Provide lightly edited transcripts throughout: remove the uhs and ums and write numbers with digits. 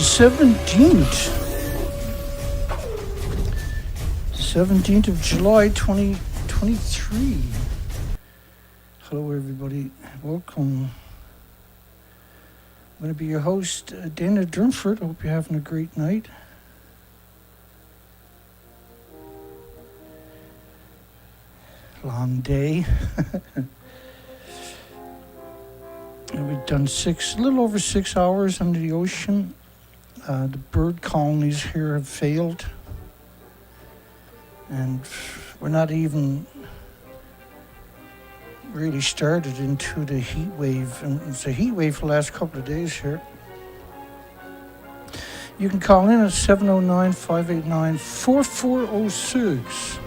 17th of July 2023. Hello everybody, welcome. I'm going to be your host, Dana Durnford. Hope you're having a great night. Long day. And we've done a little over 6 hours under the ocean. The bird colonies here have failed. And we're not even really started into the heat wave. And it's a heat wave for the last couple of days here. You can call in at 709-589-4406.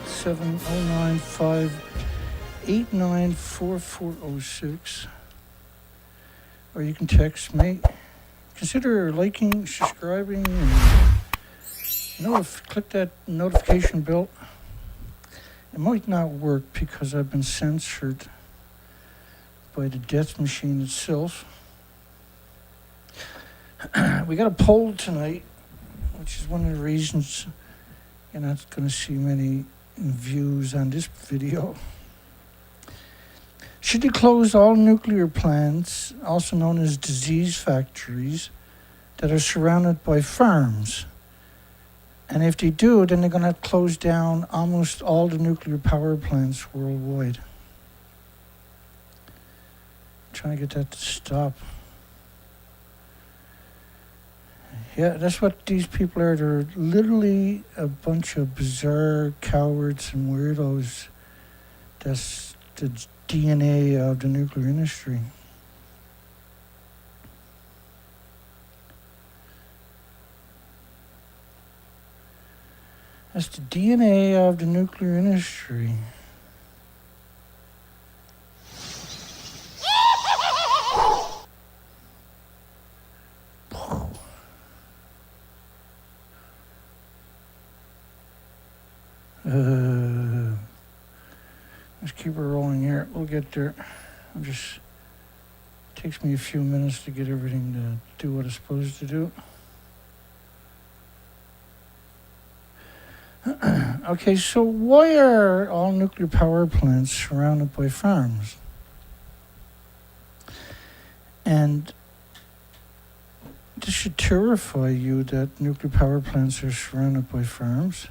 709-589-4406. Or you can text me. Consider liking, subscribing, and click that notification bell. It might not work because I've been censored by the death machine itself. We got a poll tonight, which is one of the reasons you're not going to see many views on this video. Should you close all nuclear plants, also known as disease factories, that are surrounded by farms? And if they do, then they're going to have to close down almost all the nuclear power plants worldwide. I'm trying to get that to stop. Yeah, that's what these people are. They're literally a bunch of bizarre cowards and weirdos. That's the DNA of the nuclear industry. That's the DNA of the nuclear industry. Let's keep her rolling here. We'll get there. Takes me a few minutes to get everything to do what it's supposed to do. Okay, so why are all nuclear power plants surrounded by farms? And this should terrify you that nuclear power plants are surrounded by farms.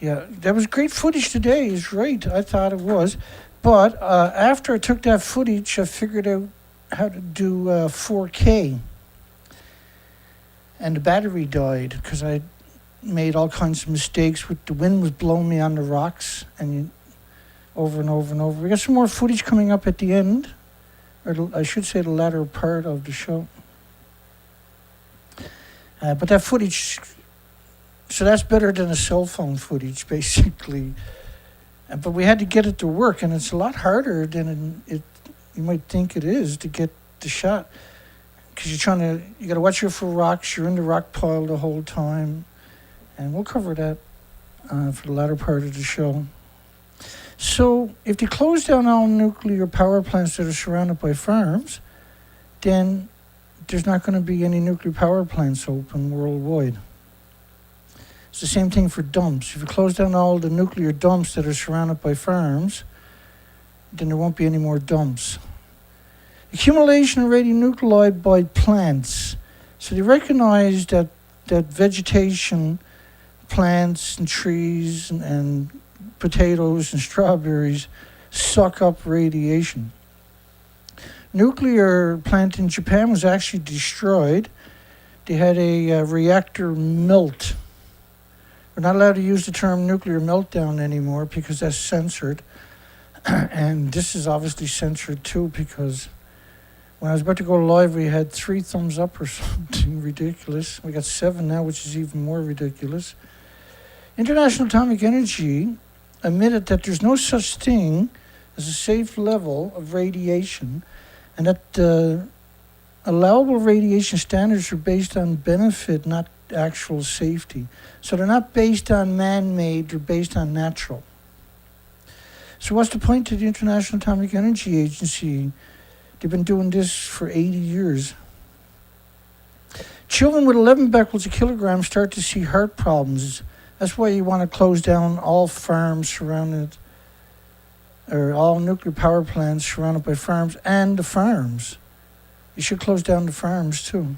Yeah, that was great footage today, is right. I thought it was. But after I took that footage, I figured out how to do 4K. And the battery died because I made all kinds of mistakes. The wind was blowing me on the rocks and over and over and over. We got some more footage coming up at the end, or I should say the latter part of the show. But that footage, so that's better than a cell phone footage, basically. But we had to get it to work, and it's a lot harder than you might think it is to get the shot. Because you got to watch out for rocks. You're in the rock pile the whole time. And we'll cover that for the latter part of the show. So if they close down all nuclear power plants that are surrounded by farms, then there's not going to be any nuclear power plants open worldwide. It's the same thing for dumps. If you close down all the nuclear dumps that are surrounded by farms, then there won't be any more dumps. Accumulation of radionuclide by plants. So they recognize that vegetation, plants and trees and potatoes and strawberries suck up radiation. Nuclear plant in Japan was actually destroyed. They had a reactor melt. We're not allowed to use the term nuclear meltdown anymore because that's censored. And this is obviously censored too, because when I was about to go live, we had 3 thumbs up or something ridiculous. We got 7 now, which is even more ridiculous. International Atomic Energy admitted that there's no such thing as a safe level of radiation, and that allowable radiation standards are based on benefit, not actual safety. So they're not based on man-made, they're based on natural. So what's the point to the International Atomic Energy Agency They've been doing this for 80 years. Children with 11 becquerels a kilogram start to see heart problems. That's why you want to close down all farms surrounded, or all nuclear power plants surrounded by farms, and the farms. You should close down the farms too.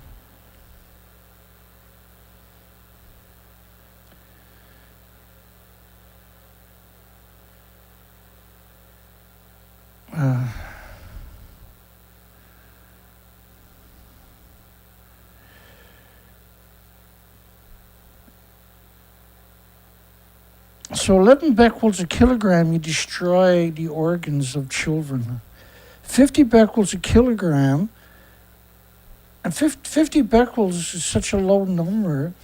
So 11 becquerels a kilogram, you destroy the organs of children. 50 becquerels a kilogram, and 50 becquerels is such a low number.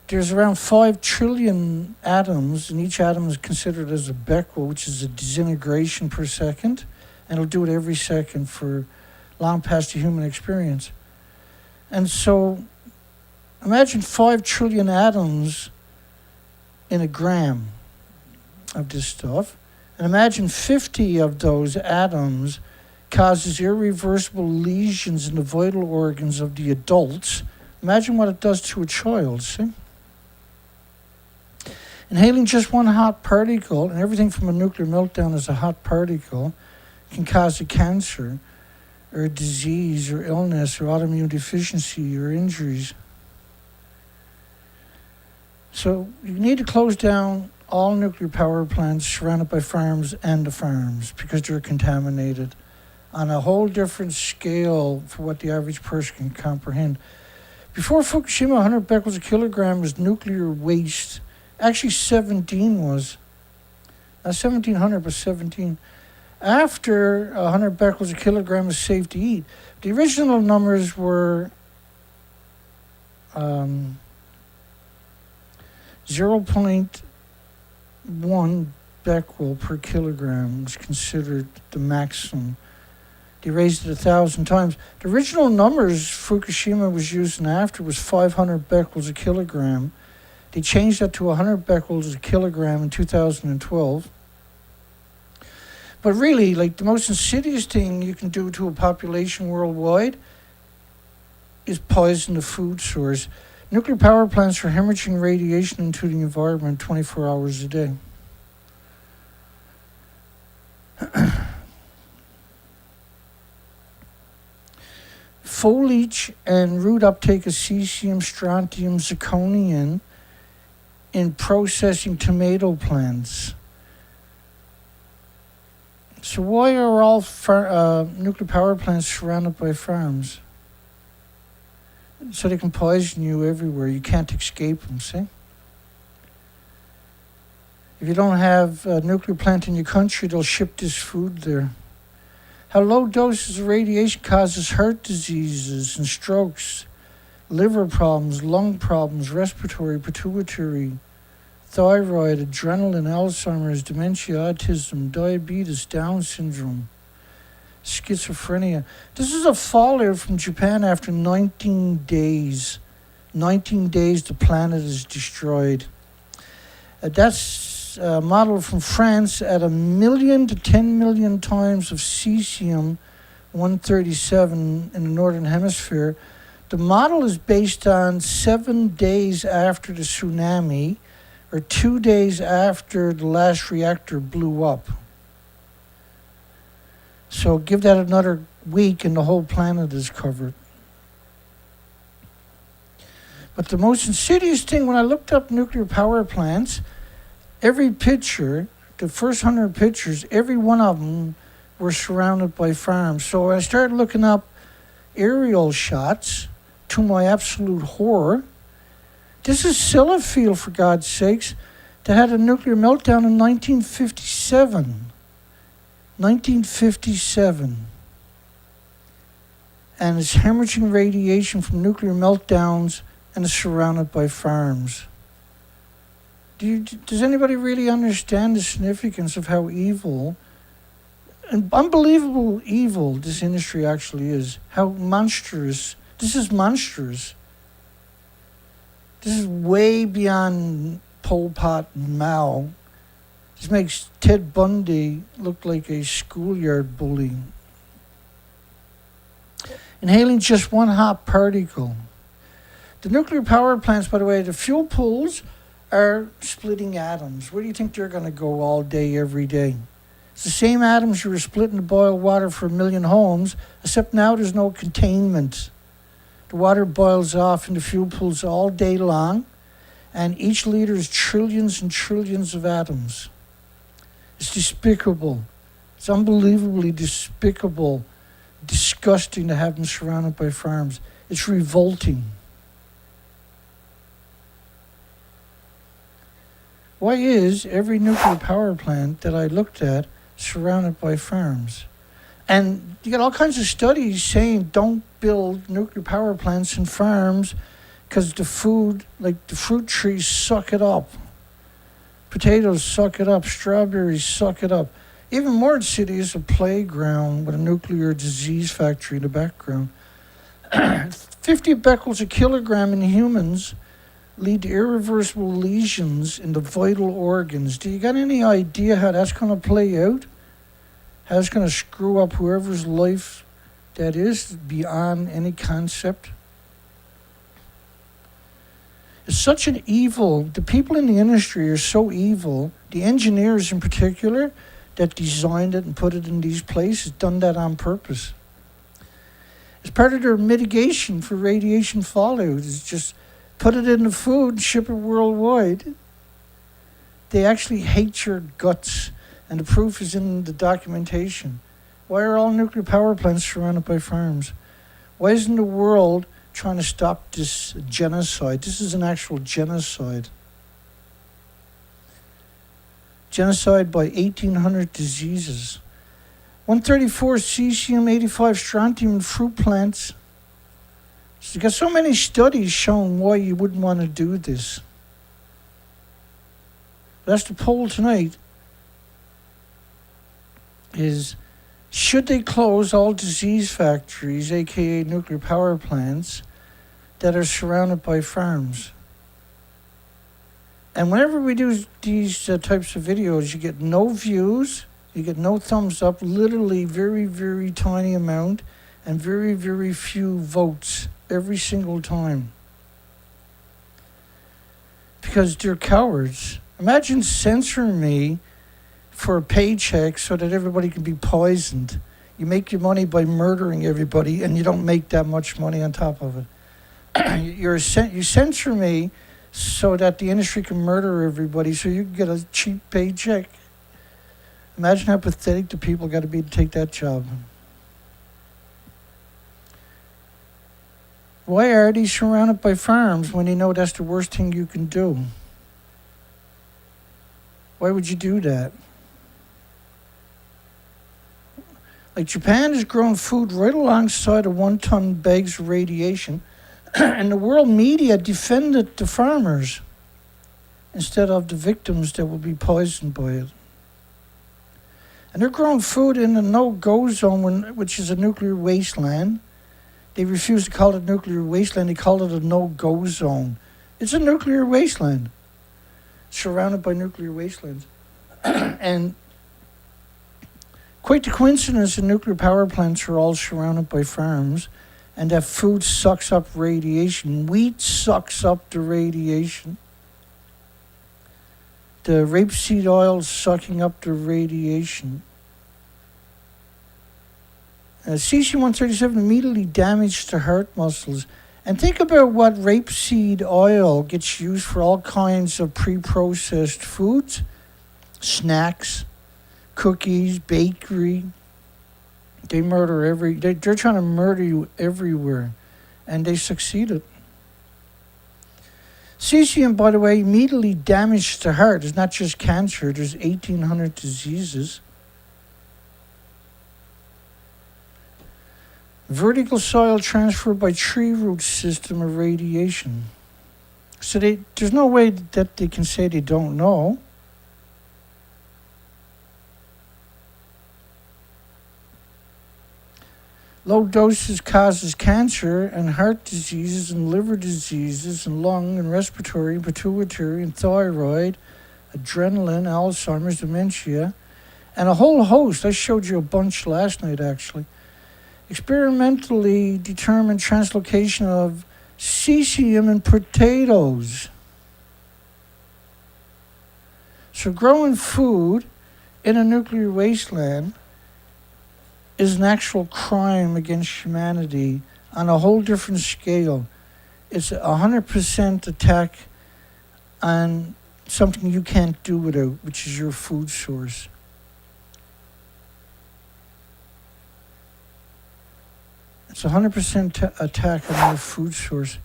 There's around 5 trillion atoms, and each atom is considered as a becquerel, which is a disintegration per second, and it'll do it every second for long past the human experience. And so imagine 5 trillion atoms in a gram of this stuff, and imagine 50 of those atoms causes irreversible lesions in the vital organs of the adults. Imagine what it does to a child, see? Inhaling just one hot particle, and everything from a nuclear meltdown is a hot particle, can cause a cancer or a disease or illness or autoimmune deficiency or injuries. So you need to close down all nuclear power plants surrounded by farms and the farms because they're contaminated on a whole different scale for what the average person can comprehend. Before Fukushima, 100 becquerels a kilogram was nuclear waste. Actually, 17 was. Not 1,700, but 17. After 100 becquerels a kilogram is safe to eat. The original numbers were 0.1 becquerel per kilogram was considered the maximum. They raised it 1,000 times. The original numbers Fukushima was using after was 500 becquerels a kilogram. They changed that to 100 becquerels a kilogram in 2012. But really, like, the most insidious thing you can do to a population worldwide is poison the food source. Nuclear power plants are hemorrhaging radiation into the environment 24 hours a day. Foliage and root uptake of cesium, strontium, zirconium in processing tomato plants. So why are all nuclear power plants surrounded by farms? So they can poison you everywhere. You can't escape them, see? If you don't have a nuclear plant in your country, they'll ship this food there. How low doses of radiation causes heart diseases and strokes, liver problems, lung problems, respiratory, pituitary, thyroid, adrenaline, Alzheimer's, dementia, autism, diabetes, Down syndrome, schizophrenia. This is a fallout from Japan after 19 days. 19 days the planet is destroyed. That's a model from France at 1 million to 10 million times of cesium-137 in the northern hemisphere. The model is based on 7 days after the tsunami, or 2 days after the last reactor blew up. So give that another week and the whole planet is covered. But the most insidious thing, when I looked up nuclear power plants, every picture, the first 100 pictures, every one of them were surrounded by farms. So I started looking up aerial shots, to my absolute horror. This is Sellafield, for God's sakes, that had a nuclear meltdown in 1957. 1957. And it's hemorrhaging radiation from nuclear meltdowns and is surrounded by farms. Does anybody really understand the significance of how evil, and unbelievable evil this industry actually is? How monstrous. This is monstrous. This is way beyond Pol Pot and Mao. This makes Ted Bundy look like a schoolyard bully. inhaling just one hot particle. The nuclear power plants, by the way, the fuel pools are splitting atoms. Where do you think they're going to go all day, every day? It's the same atoms you were splitting to boil water for 1 million homes, except now there's no containment. The water boils off in the fuel pools all day long, and each liter is trillions and trillions of atoms. It's despicable. It's unbelievably despicable, disgusting to have them surrounded by farms. It's revolting. Why is every nuclear power plant that I looked at surrounded by farms? And you got all kinds of studies saying don't build nuclear power plants in farms because the food, like the fruit trees, suck it up. Potatoes suck it up. Strawberries suck it up. Even Mord City is a playground with a nuclear disease factory in the background. 50 becquerels a kilogram in humans lead to irreversible lesions in the vital organs. Do you got any idea how that's going to play out? How it's going to screw up whoever's life that is beyond any concept? It's such an evil. The people in the industry are so evil. The engineers in particular that designed it and put it in these places done that on purpose. It's part of their mitigation for radiation fallout. It's just put it in the food and ship it worldwide. They actually hate your guts, and the proof is in the documentation. Why are all nuclear power plants surrounded by farms? Why isn't the world trying to stop this genocide? This is an actual genocide. Genocide by 1,800 diseases. 134 cesium, 85 strontium in fruit plants. So you got so many studies showing why you wouldn't want to do this. That's the poll tonight. Is should they close all disease factories, aka nuclear power plants, that are surrounded by farms? And whenever we do these types of videos, you get no views, you get no thumbs up, literally very, very tiny amount, and very, very few votes every single time. Because they're cowards. Imagine censoring me for a paycheck so that everybody can be poisoned. You make your money by murdering everybody, and you don't make that much money on top of it. You censor me so that the industry can murder everybody so you can get a cheap paycheck. Imagine how pathetic the people got to be to take that job. Why are they surrounded by farms when they know that's the worst thing you can do? Why would you do that? Like Japan is growing food right alongside of 1-ton bags of radiation, and the world media defended the farmers instead of the victims that will be poisoned by it. And they're growing food in the no-go zone, which is a nuclear wasteland. They refuse to call it nuclear wasteland. They call it a no-go zone. It's a nuclear wasteland, surrounded by nuclear wastelands. And quite the coincidence, the nuclear power plants are all surrounded by farms, and that food sucks up radiation. Wheat sucks up the radiation. The rapeseed oil is sucking up the radiation. Cesium-137 immediately damaged the heart muscles. And think about what rapeseed oil gets used for all kinds of pre-processed foods, snacks, cookies, bakery. They're trying to murder you everywhere, and they succeeded. Cesium, by the way, immediately damaged the heart. It's not just cancer. There's 1,800 diseases. Vertical soil transfer by tree root system of radiation. So there's no way that they can say they don't know. Low doses causes cancer and heart diseases and liver diseases and lung and respiratory and pituitary and thyroid, adrenaline, Alzheimer's, dementia, and a whole host. I showed you a bunch last night, actually. experimentally determined translocation of cesium in potatoes. So growing food in a nuclear wasteland is an actual crime against humanity on a whole different scale. It's 100% attack on something you can't do without, which is your food source. It's 100% attack on your food source.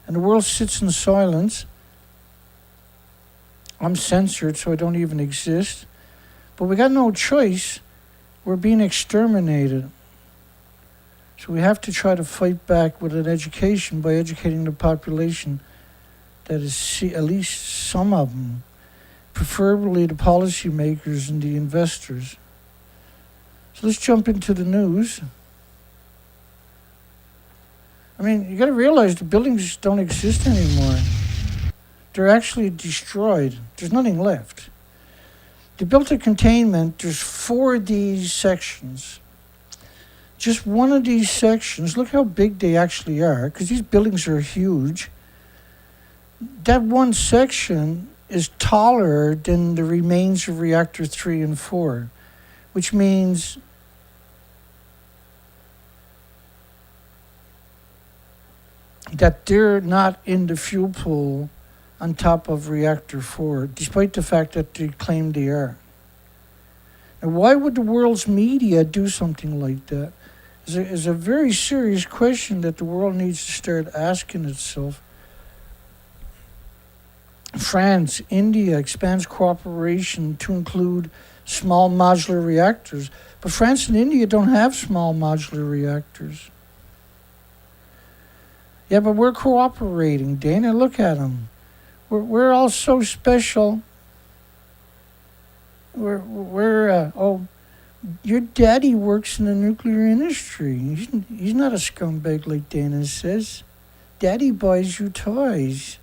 And the world sits in silence. I'm censored, so I don't even exist. But we got no choice. We're being exterminated. So we have to try to fight back with an education by educating the population that is at least some of them, preferably the policymakers and the investors. So let's jump into the news. I mean, you got to realize the buildings don't exist anymore. They're actually destroyed. There's nothing left. They built a containment. There's 4 of these sections. Just one of these sections, look how big they actually are, because these buildings are huge. That one section is taller than the remains of reactor 3 and 4, which means that they're not in the fuel pool on top of reactor 4, despite the fact that they claim they are. Now, why would the world's media do something like that? Is a very serious question that the world needs to start asking itself. France, India expands cooperation to include small modular reactors, but France and India don't have small modular reactors. Yeah, but we're cooperating, Dana. Look at them. We're all so special. Your daddy works in the nuclear industry. He's not a scumbag like Dana says. Daddy buys you toys.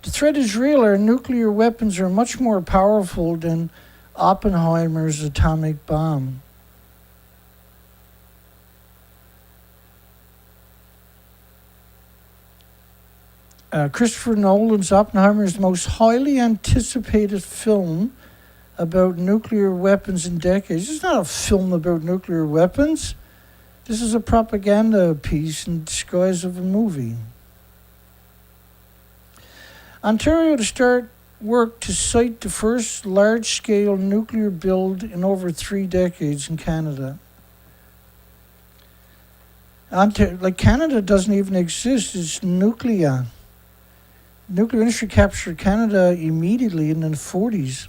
The threat is real. Our nuclear weapons are much more powerful than Oppenheimer's atomic bomb. Christopher Nolan's Oppenheimer is the most highly anticipated film about nuclear weapons in decades. It's not a film about nuclear weapons. This is a propaganda piece in disguise of a movie. Ontario to start work to site the first large-scale nuclear build in over 3 decades in Canada. Canada doesn't even exist. It's nuclear. Nuclear industry captured Canada immediately in the 40s.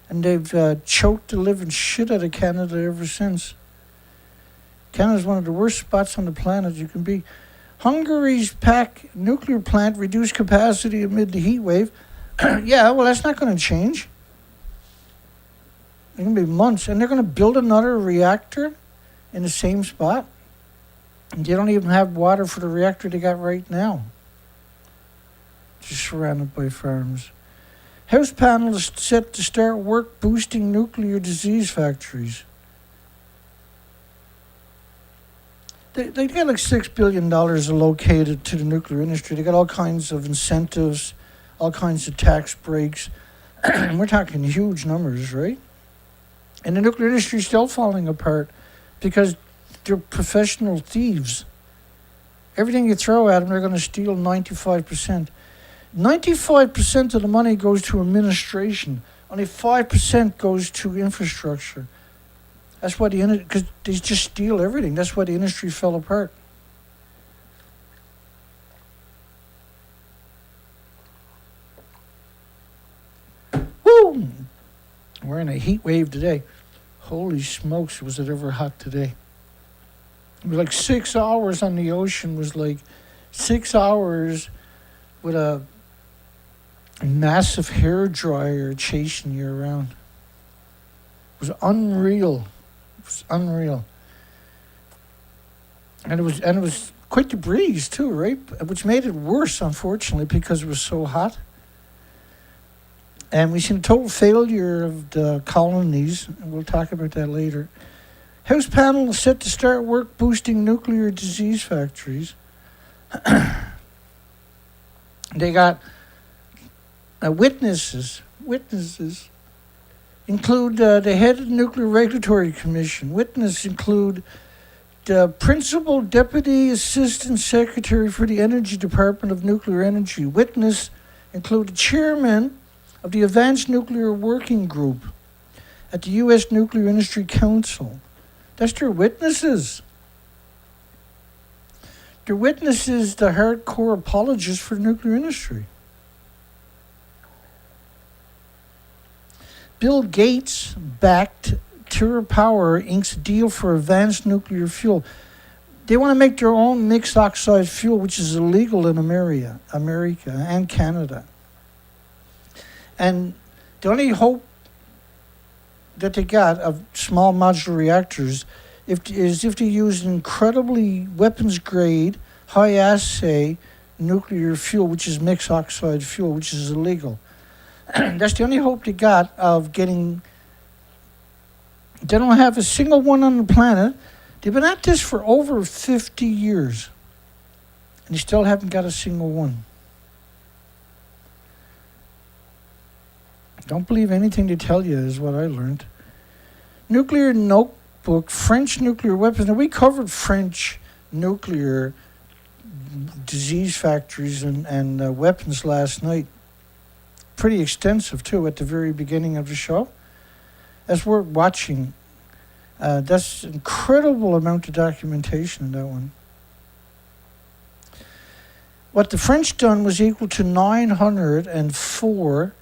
And they've choked the living shit out of Canada ever since. Canada's one of the worst spots on the planet you can be. Hungary's Paks nuclear plant reduced capacity amid the heat wave. Yeah, well, that's not going to change. It's going to be months. And they're going to build another reactor in the same spot. And they don't even have water for the reactor they got right now. Just surrounded by farms. House panel is set to start work boosting nuclear disease factories. They got like $6 billion allocated to the nuclear industry. They got all kinds of incentives, all kinds of tax breaks. We're talking huge numbers, right? And the nuclear industry is still falling apart because they're professional thieves. Everything you throw at them, they're going to steal 95%. 95% of the money goes to administration. Only 5% goes to infrastructure. That's why because they just steal everything. That's why the industry fell apart. Woo! We're in a heat wave today. Holy smokes, was it ever hot today? It was like 6 hours on the ocean. Was like 6 hours with a massive hair dryer chasing you around. It was unreal. It was unreal. And it was quite the breeze too, right? Which made it worse, unfortunately, because it was so hot. And we've seen a total failure of the colonies, and we'll talk about that later. House panel is set to start work boosting nuclear disease factories. They got witnesses. Witnesses include the head of the Nuclear Regulatory Commission. Witnesses include the Principal Deputy Assistant Secretary for the Energy Department of Nuclear Energy. Witness include the Chairman of the Advanced Nuclear Working Group at the U.S. Nuclear Industry Council. That's their witnesses. Their witnesses, the hardcore apologists for the nuclear industry. Bill Gates backed TerraPower inks a deal for advanced nuclear fuel. They want to make their own mixed oxide fuel, which is illegal in America and Canada. And the only hope that they got of small modular reactors is if they use incredibly weapons-grade, high-assay nuclear fuel, which is mixed oxide fuel, which is illegal. That's the only hope they got of getting... They don't have a single one on the planet. They've been at this for over 50 years, and they still haven't got a single one. Don't believe anything they tell you is what I learned. Nuclear notebook, French nuclear weapons. Now, we covered French nuclear disease factories and weapons last night. Pretty extensive, too, at the very beginning of the show. That's worth watching. That's incredible amount of documentation in that one. What the French done was equal to 904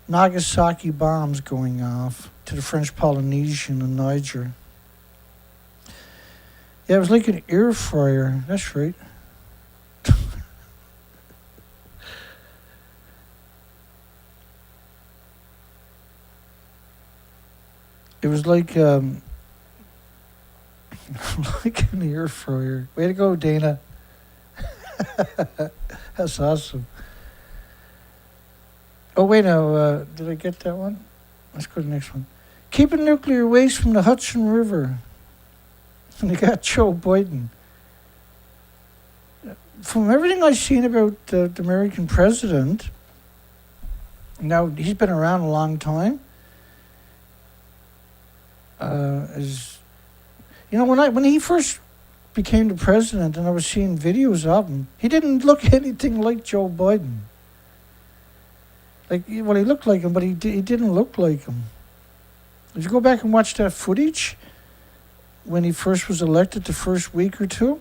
Nagasaki bombs going off to the French Polynesian and Niger. Yeah, it was like an air fryer. That's right. It was like like an air fryer. Way to go, Dana. That's awesome. Oh, wait, now, did I get that one? Let's go to the next one. Keeping nuclear waste from the Hudson River. And they got Joe Biden. From everything I've seen about the American president, now he's been around a long time. When he first became the president and I was seeing videos of him, he didn't look anything like Joe Biden. He looked like him, but he didn't look like him. If you go back and watch that footage, when he first was elected, the first week or two,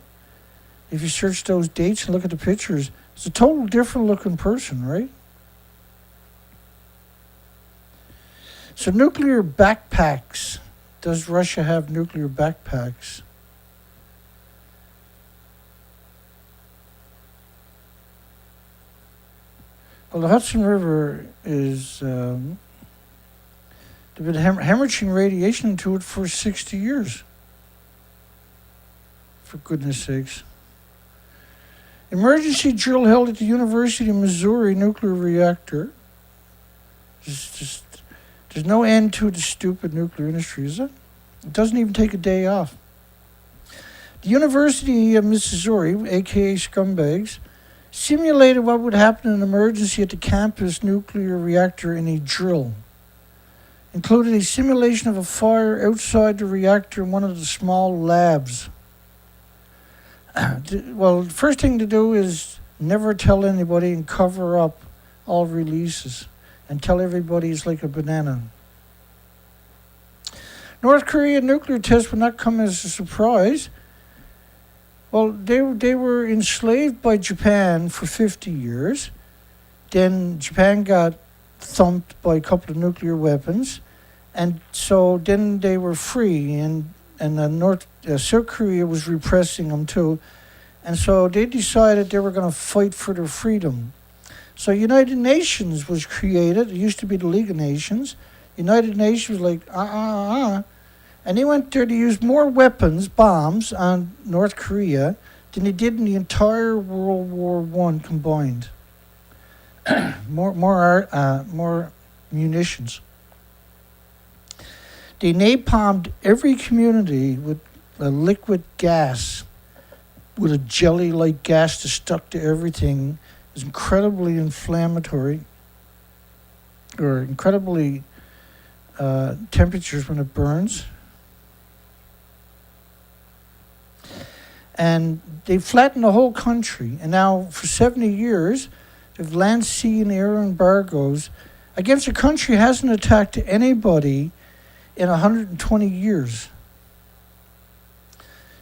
if you search those dates and look at the pictures, it's a total different looking person, right? So nuclear backpacks. Does Russia have nuclear backpacks? Well, the Hudson River is... they've been hemorrhaging radiation into it for 60 years. For goodness sakes. Emergency drill held at the University of Missouri nuclear reactor. There's no end to the stupid nuclear industry, is it? It doesn't even take a day off. The University of Missouri, aka scumbags, simulated what would happen in an emergency at the campus nuclear reactor in a drill. Included a simulation of a fire outside the reactor in one of the small labs. Well, the first thing to do is never tell anybody and cover up all releases and tell everybody it's like a banana. North Korea nuclear tests would not come as a surprise. Well, they were enslaved by Japan for 50 years. Then Japan got thumped by a couple of nuclear weapons. And so then they were free, and South Korea was repressing them too. And so they decided they were going to fight for their freedom. So United Nations was created. It used to be the League of Nations. United Nations was like, And they went there to use more weapons, bombs, on North Korea than they did in the entire World War I combined. more munitions. They napalmed every community with a liquid gas, with a jelly-like gas that stuck to everything. It was incredibly inflammatory, or incredibly temperatures when it burns. And they flattened the whole country. And now, for 70 years, they've land, sea, and air embargoes against a country that hasn't attacked anybody in 120 years.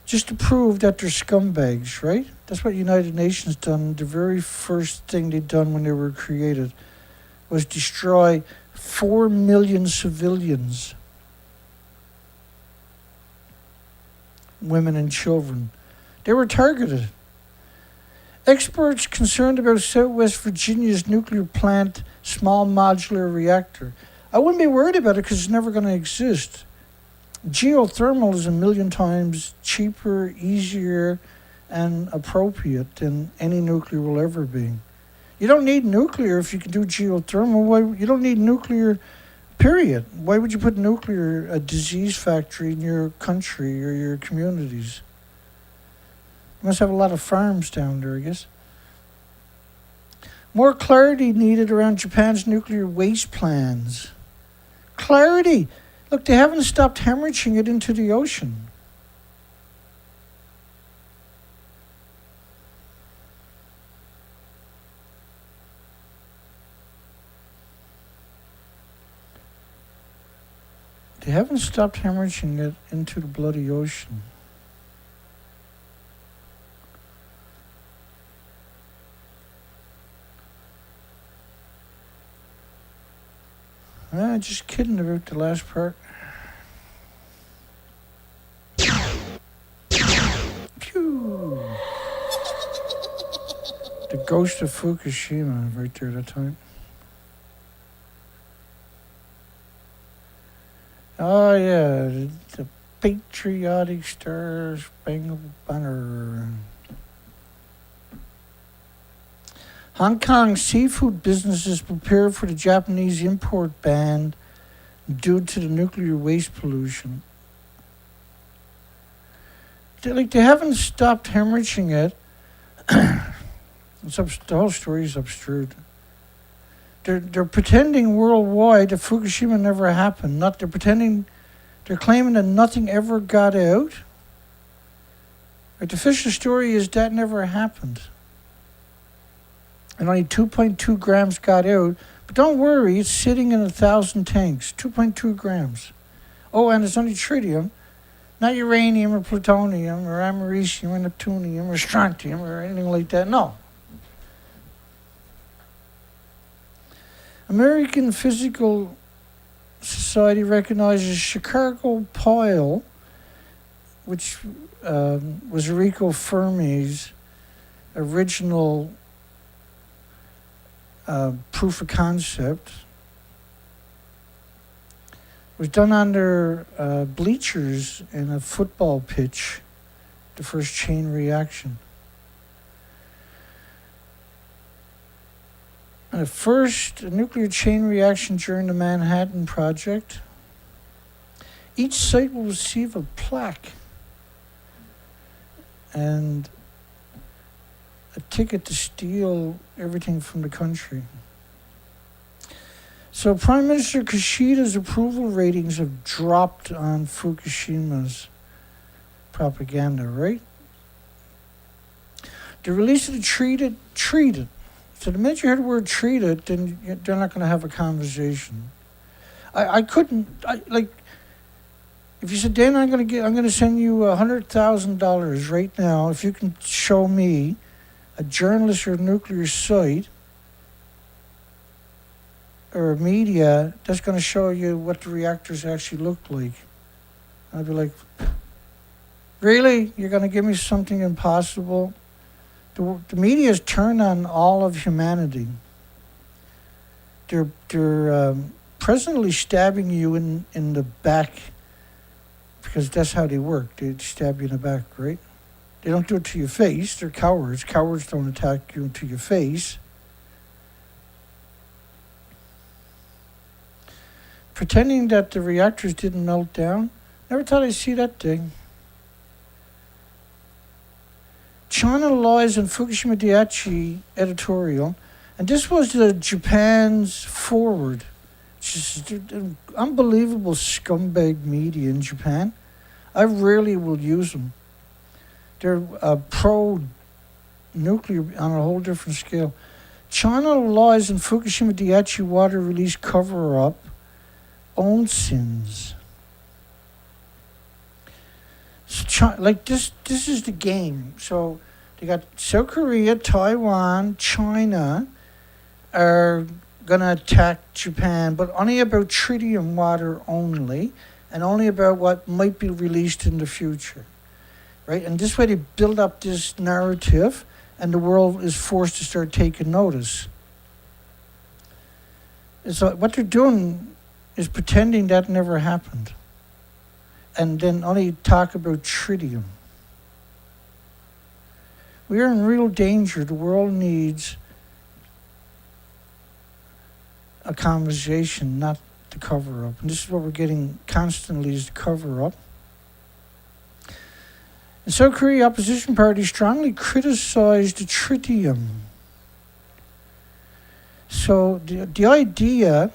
Just to prove that they're scumbags, right? That's what United Nations done. The very first thing they done when they were created was destroy 4 million civilians, women and children. They were targeted. Experts concerned about Southwest Virginia's nuclear plant small modular reactor. I wouldn't be worried about it because it's never going to exist. Geothermal is 1 million times cheaper, easier, and appropriate than any nuclear will ever be. You don't need nuclear if you can do geothermal. Why? You don't need nuclear, period. Why would you put nuclear, a disease factory, in your country or your communities? You must have a lot of farms down there, I guess. More clarity needed around Japan's nuclear waste plans. Clarity! Look, they haven't stopped hemorrhaging it into the ocean. They haven't stopped hemorrhaging it into the bloody ocean. Just kidding about the last part. Phew. The ghost of Fukushima right there that time. Oh yeah, the patriotic Star Spangled Banner. Hong Kong seafood businesses prepare for the Japanese import ban due to the nuclear waste pollution. They haven't stopped hemorrhaging it. The whole story is absurd. They're pretending worldwide that Fukushima never happened. They're claiming that nothing ever got out. But the official story is that never happened. And only 2.2 grams got out. But don't worry, it's sitting in 1,000 tanks. 2.2 grams. Oh, and it's only tritium, not uranium or plutonium or americium or neptunium or strontium or anything like that. No. American Physical Society recognizes Chicago Pile, which was Enrico Fermi's original proof of concept, was done under bleachers in a football pitch, the first chain reaction. And the first nuclear chain reaction during the Manhattan Project. Each site will receive a plaque and a ticket to steal everything from the country. So Prime Minister Kishida's approval ratings have dropped on Fukushima's propaganda, right? The release of the treated. So the minute you heard the word treated, then they're not going to have a conversation. If you said, Dan, I'm going to send you $100,000 right now if you can show me a journalist or a nuclear site or a media that's going to show you what the reactors actually look like. I'd be like, really? You're going to give me something impossible? The media's turned on all of humanity. They're presently stabbing you in the back because that's how they work. They stab you in the back, right? They don't do it to your face. They're cowards. Cowards don't attack you to your face. pretending that the reactors didn't melt down. Never thought I'd see that thing. China lies in Fukushima Daiichi editorial, and this was the Japan's forward. Just an unbelievable scumbag media in Japan. I rarely will use them. They're pro-nuclear on a whole different scale. China lies in Fukushima Daiichi water release cover-up. Own sins. So this is the game. So they got South Korea, Taiwan, China are gonna attack Japan, but only about tritium water only, and only about what might be released in the future, right? And this way they build up this narrative, and the world is forced to start taking notice. So what they're doing is pretending that never happened, and then only talk about tritium. We are in real danger. The world needs a conversation, not the cover-up. And this is what we're getting constantly, is the cover-up. And South Korea opposition party strongly criticized the tritium. So the idea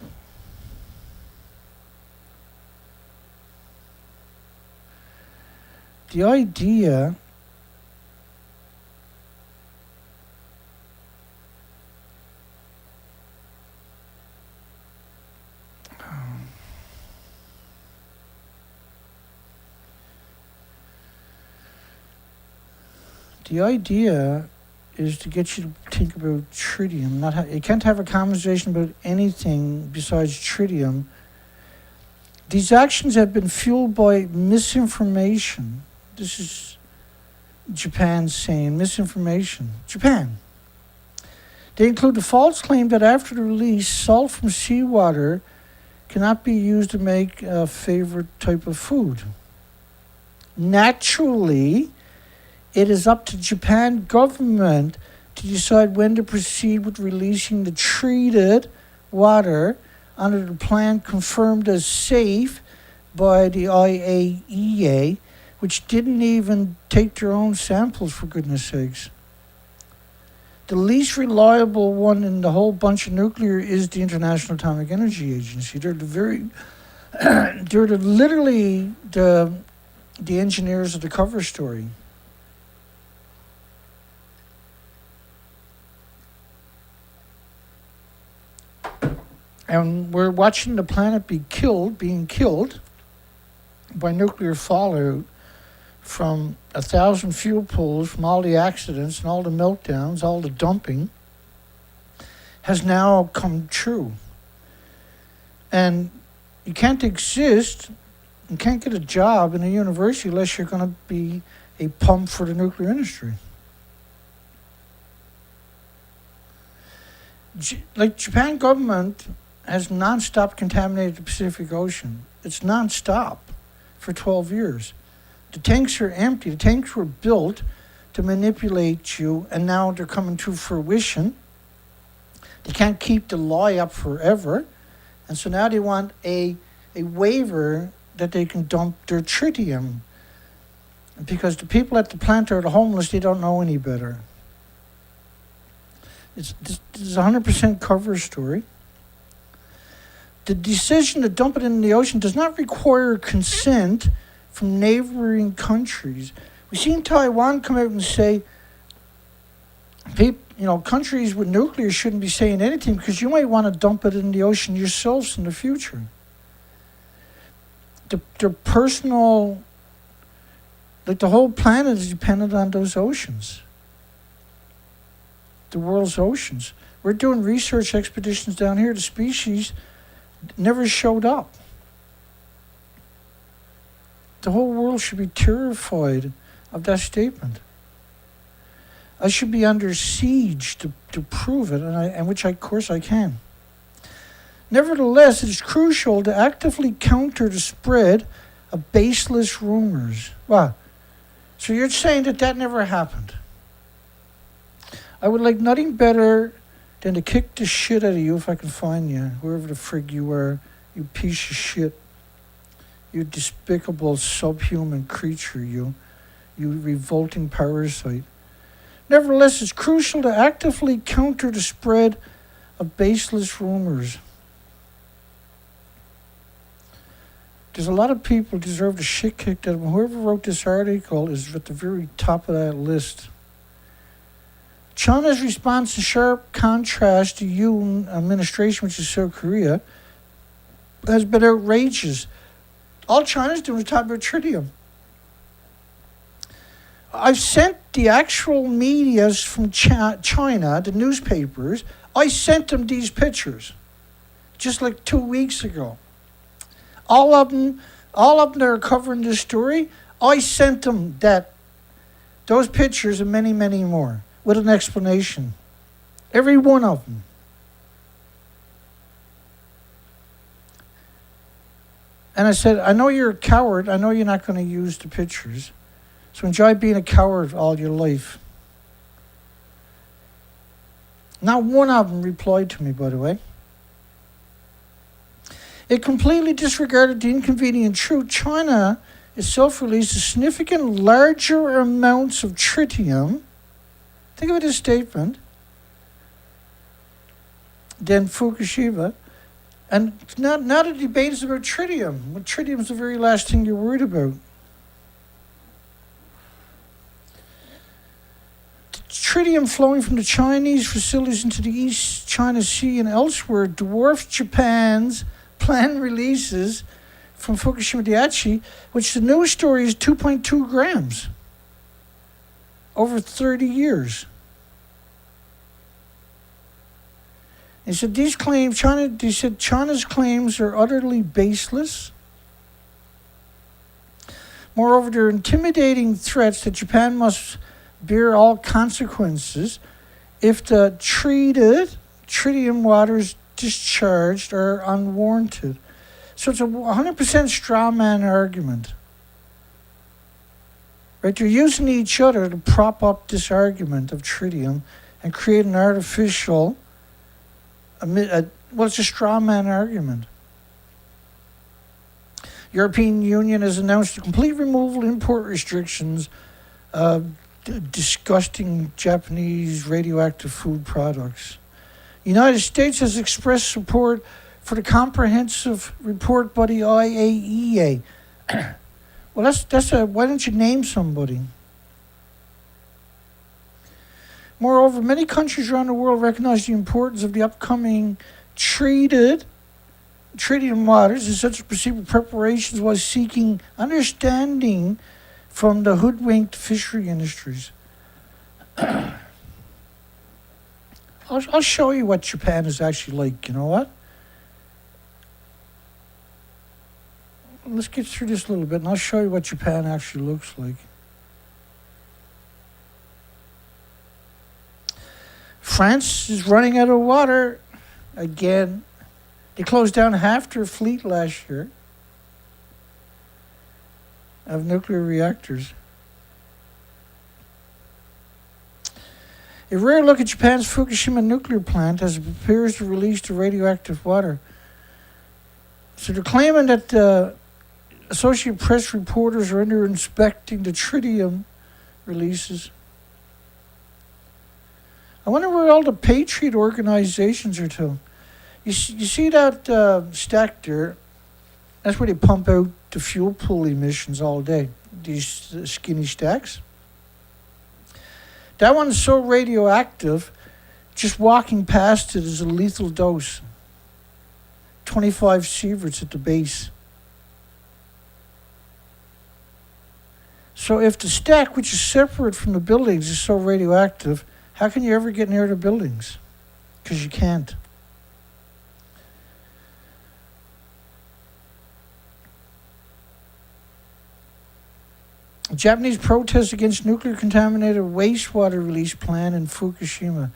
is to get you to think about tritium. You can't have a conversation about anything besides tritium. These actions have been fueled by misinformation. This is Japan saying misinformation. Japan. They include the false claim that after the release, salt from seawater cannot be used to make a favorite type of food. Naturally, it is up to Japan government to decide when to proceed with releasing the treated water under the plan confirmed as safe by the IAEA, which didn't even take their own samples, for goodness sakes. The least reliable one in the whole bunch of nuclear is the International Atomic Energy Agency. They're literally the engineers of the cover story. And we're watching the planet being killed by nuclear fallout from 1,000 fuel pools, from all the accidents and all the meltdowns, all the dumping, has now come true. And you can't exist, you can't get a job in a university unless you're going to be a pump for the nuclear industry. Japan government has non-stop contaminated the Pacific Ocean. It's non-stop for 12 years. The tanks are empty. The tanks were built to manipulate you, and now they're coming to fruition. They can't keep the lie up forever, and so now they want a waiver that they can dump their tritium. Because the people at the plant are the homeless, they don't know any better. This is a 100% cover story. The decision to dump it in the ocean does not require consent from neighboring countries. We've seen Taiwan come out and say, countries with nuclear shouldn't be saying anything because you might want to dump it in the ocean yourselves in the future. Their personal, the whole planet is dependent on those oceans. The world's oceans. We're doing research expeditions down here. The species never showed up. The whole world should be terrified of that statement. I should be under siege to prove it, and which of course I can. Nevertheless, it is crucial to actively counter the spread of baseless rumors. Wow. So you're saying that never happened? I would like nothing better than to kick the shit out of you if I can find you, wherever the frig you are You piece of shit. You despicable subhuman creature, you revolting parasite. Nevertheless, it's crucial to actively counter the spread of baseless rumors. There's a lot of people who deserve the shit kicked out of them. Whoever wrote this article is at the very top of that list. China's response in sharp contrast to Yoon administration, which is South Korea, has been outrageous. All China's doing is talking about tritium. I've sent the actual medias from China, the newspapers, I sent them these pictures just like 2 weeks ago. All of them that are covering this story, I sent them those pictures and many, many more with an explanation. Every one of them. And I said, I know you're a coward. I know you're not going to use the pictures. So enjoy being a coward all your life. Not one of them replied to me, by the way. It completely disregarded the inconvenient truth. China itself released a significant larger amounts of tritium, think of it as a statement, than Fukushima. And now the debate is about tritium. Well, tritium is the very last thing you're worried about. The tritium flowing from the Chinese facilities into the East China Sea and elsewhere dwarfs Japan's planned releases from Fukushima Daiichi, which the news story is 2.2 grams over 30 years. They said China's claims are utterly baseless. Moreover, they're intimidating threats that Japan must bear all consequences if the treated tritium waters discharged are unwarranted. So it's a 100% straw man argument. Right? They're using each other to prop up this argument of tritium and create an artificial, it's a straw man argument. European Union has announced a complete removal of import restrictions of disgusting Japanese radioactive food products. The United States has expressed support for the comprehensive report by the IAEA. Well, why don't you name somebody? Moreover, many countries around the world recognize the importance of the upcoming treated tritium waters in such proceedable preparations while seeking understanding from the hoodwinked fishery industries. I'll show you what Japan is actually like. You know what? Let's get through this a little bit, and I'll show you what Japan actually looks like. France is running out of water again. They closed down half their fleet last year of nuclear reactors. A rare look at Japan's Fukushima nuclear plant as it prepares to release the radioactive water. So they're claiming that the Associated Press reporters are under inspecting the tritium releases. I wonder where all the patriot organizations are to. You see that stack there? That's where they pump out the fuel pool emissions all day. These skinny stacks. That one's so radioactive, just walking past it is a lethal dose. 25 sieverts at the base. So if the stack, which is separate from the buildings, is so radioactive, how can you ever get near the buildings? Because you can't. Japanese protests against nuclear-contaminated wastewater release plan in Fukushima.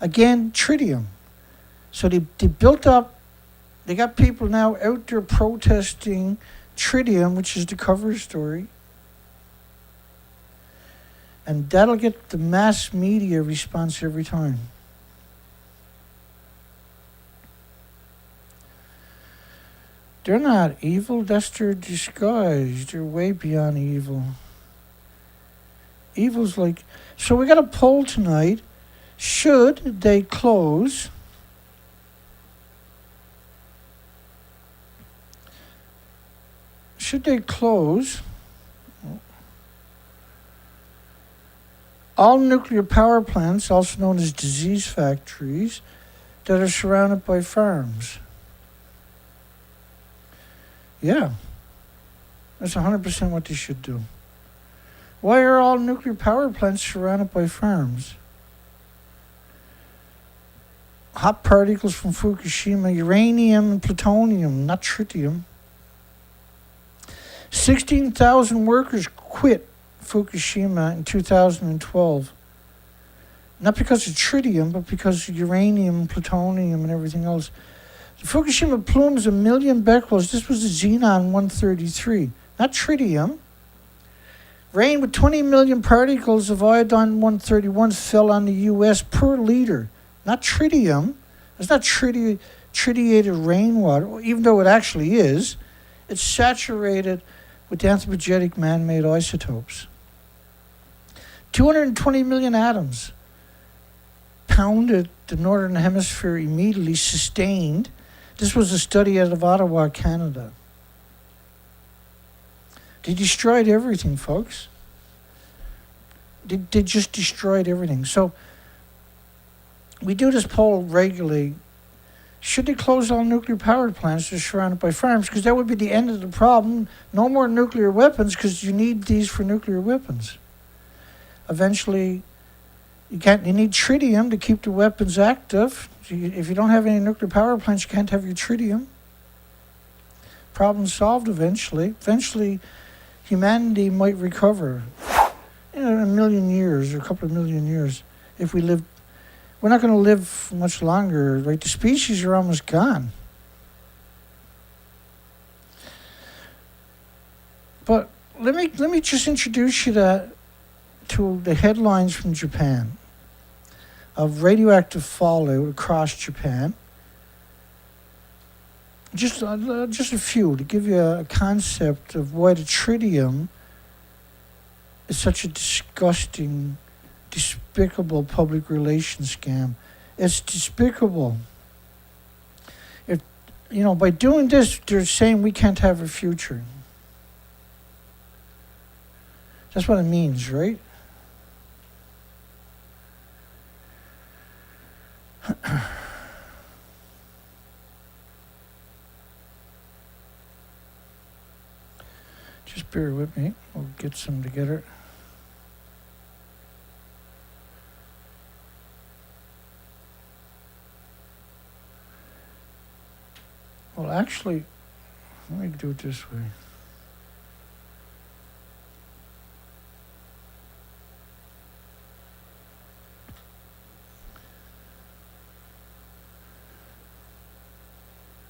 Again, tritium. So they built up, they got people now out there protesting tritium, which is the cover story. And that'll get the mass media response every time. They're not evil, that's their disguise. They're way beyond evil. Evil's like... So we got a poll tonight. Should they close... Should they close all nuclear power plants, also known as disease factories, that are surrounded by farms? Yeah, that's 100% what they should do. Why are all nuclear power plants surrounded by farms? Hot particles from Fukushima, uranium and plutonium, not tritium. 16,000 workers quit Fukushima in 2012. Not because of tritium, but because of uranium, plutonium, and everything else. The Fukushima plume is 1 million becquerels. This was the xenon-133, not tritium. Rain with 20 million particles of iodine-131 fell on the U.S. per liter, not tritium. It's not tritiated rainwater, even though it actually is. It's saturated with anthropogenic man-made isotopes. 220 million atoms pounded the northern hemisphere immediately, sustained. This was a study out of Ottawa, Canada. They destroyed everything, folks. They just destroyed everything. So we do this poll regularly. Should they close all nuclear power plants that are surrounded by farms? Because that would be the end of the problem. No more nuclear weapons, because you need these for nuclear weapons. Eventually, you need tritium to keep the weapons active. If you don't have any nuclear power plants, you can't have your tritium. Problem solved eventually. Eventually, humanity might recover. In a million years, or a couple of million years, if we live. We're not going to live much longer, right? The species are almost gone. But let me just introduce you to the headlines from Japan of radioactive fallout across Japan. Just a few to give you a concept of why the tritium is such a disgusting, despicable public relations scam. It's despicable. By doing this, they're saying we can't have a future. That's what it means, right? Just bear with me. We'll get some together. Well, actually, let me do it this way.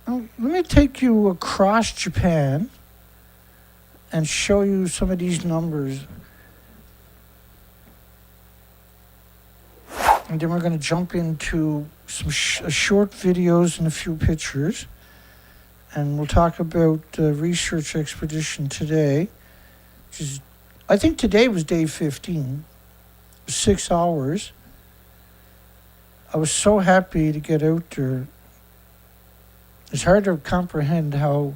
Let me take you across Japan and show you some of these numbers. And then we're going to jump into some short videos and a few pictures. And we'll talk about the research expedition today, which is, I think today was day 15, 6 hours. I was so happy to get out there. It's hard to comprehend how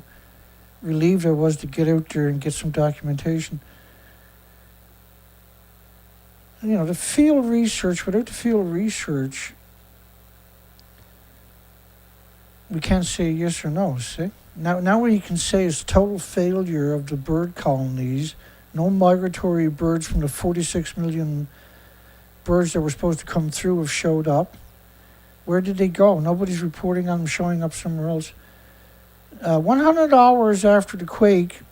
relieved I was to get out there and get some documentation. The field research, without the field research, we can't say yes or no, see? Now what you can say is total failure of the bird colonies. No migratory birds from the 46 million birds that were supposed to come through have showed up. Where did they go? Nobody's reporting on them showing up somewhere else. 100 hours after the quake,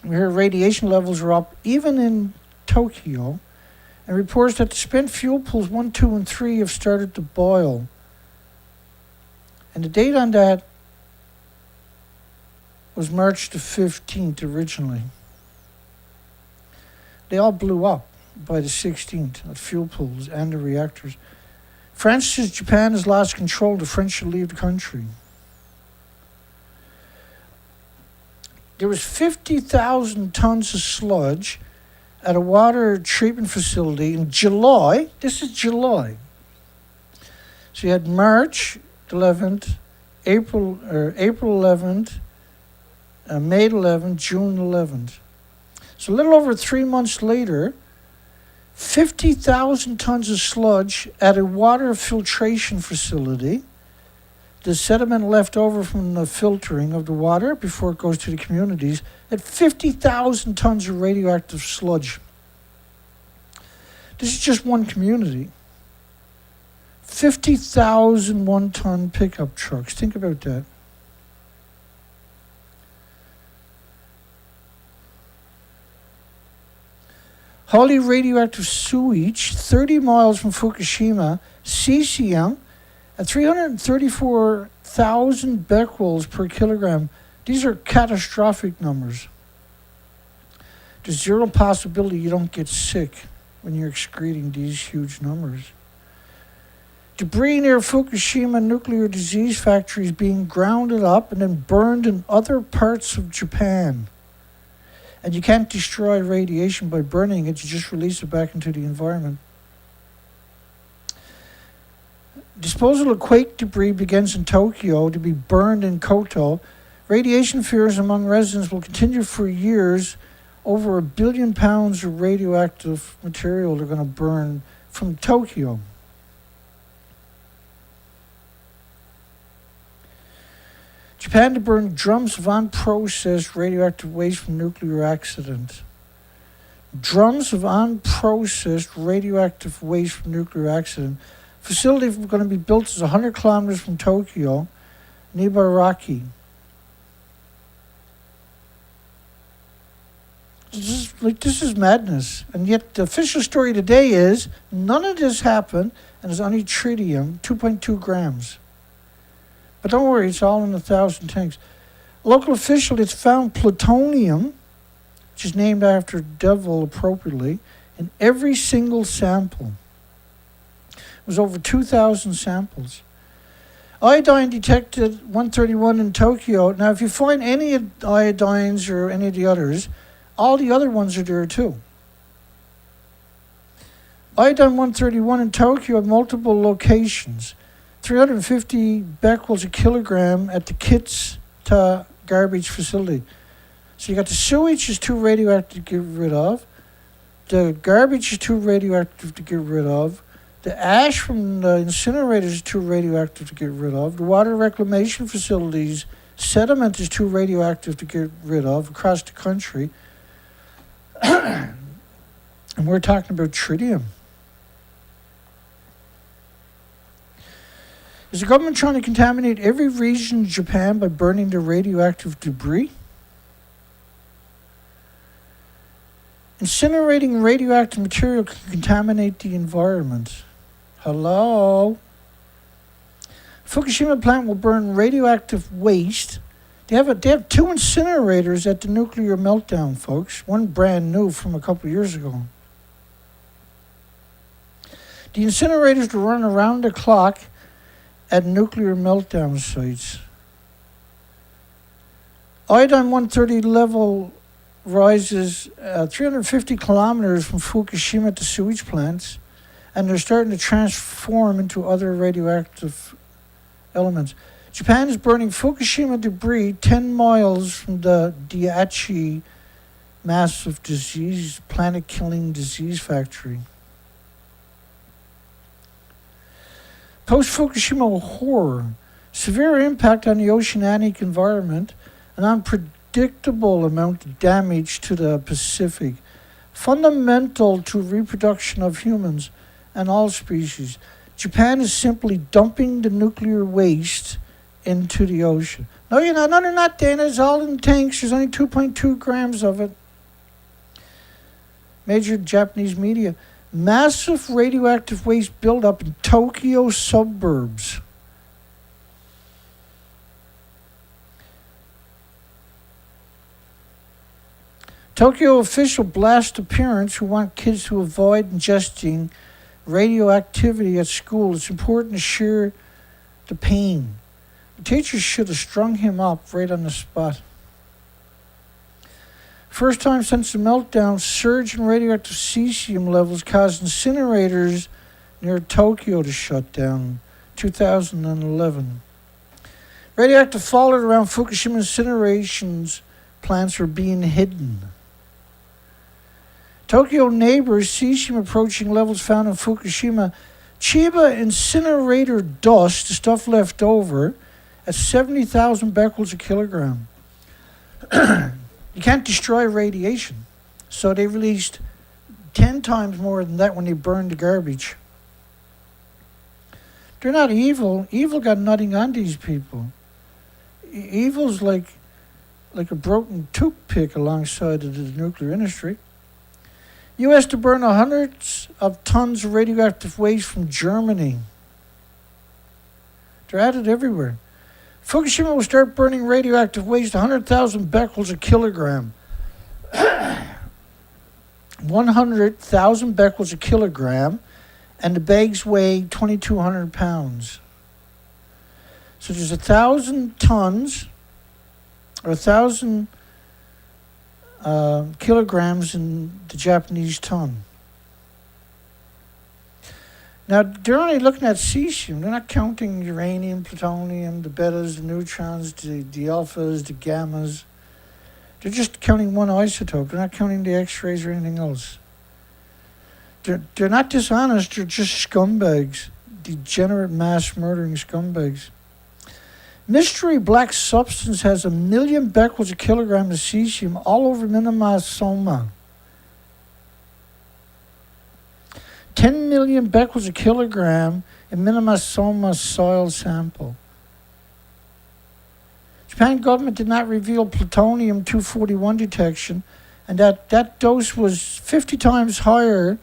we heard radiation levels are up, even in Tokyo, and reports that the spent fuel pools 1, 2, and 3 have started to boil. And the date on that was March the 15th originally. They all blew up by the 16th, the fuel pools and the reactors. France says Japan has lost control. The French should leave the country. there was 50,000 tons of sludge at a water treatment facility in July. This is July. So you had March 11th, April 11th, May 11th, June 11th. So a little over 3 months later, 50,000 tons of sludge at a water filtration facility. The sediment left over from the filtering of the water before it goes to the communities at 50,000 tons of radioactive sludge. This is just one community. 50,000 one-ton pickup trucks. Think about that. Highly radioactive sewage 30 miles from Fukushima, CCM, at 334,000 becquerels per kilogram. These are catastrophic numbers. There's zero possibility you don't get sick when you're excreting these huge numbers. Debris near Fukushima nuclear disease factories being grounded up and then burned in other parts of Japan. And you can't destroy radiation by burning it, you just release it back into the environment. Disposal of quake debris begins in Tokyo to be burned in Koto. Radiation fears among residents will continue for years. Over 1 billion pounds of radioactive material they're going to burn from Tokyo. Japan to burn drums of unprocessed radioactive waste from nuclear accident. Drums of unprocessed radioactive waste from nuclear accident. Facility going to be built is 100 kilometers from Tokyo, Nibaraki. This is madness. And yet the official story today is none of this happened and it's only tritium, 2.2 grams. But don't worry, it's all in 1,000 tanks. A local official has found plutonium, which is named after devil appropriately, in every single sample. It was over 2,000 samples. Iodine detected 131 in Tokyo. Now, if you find any of the iodines or any of the others, all the other ones are there too. Iodine 131 in Tokyo at multiple locations. 350 becquerels a kilogram at the Kishida garbage facility. So you got the sewage is too radioactive to get rid of. The garbage is too radioactive to get rid of. The ash from the incinerators is too radioactive to get rid of. The water reclamation facilities, sediment is too radioactive to get rid of across the country. And we're talking about tritium. Is the government trying to contaminate every region in Japan by burning the radioactive debris? Incinerating radioactive material can contaminate the environment. Hello? Fukushima plant will burn radioactive waste. They have 2 incinerators at the nuclear meltdown, folks. One brand new from a couple of years ago. The incinerators will run around the clock at nuclear meltdown sites. Iodine 130 level rises 350 kilometers from Fukushima to sewage plants, and they're starting to transform into other radioactive elements. Japan is burning Fukushima debris 10 miles from the Daiichi massive disease, planet-killing disease factory. Post-Fukushima horror, severe impact on the oceanic environment, an unpredictable amount of damage to the Pacific, fundamental to reproduction of humans and all species. Japan is simply dumping the nuclear waste into the ocean. No, you're not. No, they're not, Dana. It's all in tanks. There's only 2.2 grams of it. Major Japanese media. Massive radioactive waste buildup in Tokyo suburbs. Tokyo official blast parents who want kids to avoid ingesting radioactivity at school. It's important to share the pain. The teachers should have strung him up right on the spot. First time since the meltdown, surge in radioactive cesium levels caused incinerators near Tokyo to shut down. 2011. Radioactive fallout around Fukushima incineration plants are being hidden. Tokyo neighbors, cesium approaching levels found in Fukushima. Chiba incinerator dust, the stuff left over, at 70,000 becquerels a kilogram. You can't destroy radiation. So they released 10 times more than that when they burned the garbage. They're not evil. Evil got nothing on these people. Evil's like a broken toothpick alongside of the nuclear industry. U.S. to burn hundreds of tons of radioactive waste from Germany. They're at it everywhere. Fukushima will start burning radioactive waste 100,000 becquerels a kilogram. 100,000 becquerels a kilogram, and the bags weigh 2,200 pounds. So there's 1,000 tons, or 1,000 kilograms in the Japanese ton. Now, they're only looking at cesium. They're not counting uranium, plutonium, the betas, the neutrons, the alphas, the gammas. They're just counting one isotope. They're not counting the X-rays or anything else. They're not dishonest. They're just scumbags. Degenerate mass murdering scumbags. Mystery black substance has 1 million becquerels a kilogram of cesium all over Minamasoma. 10 million becquerels a kilogram in Minamasoma soil sample. Japan government did not reveal plutonium-241 detection, and that dose was 50 times higher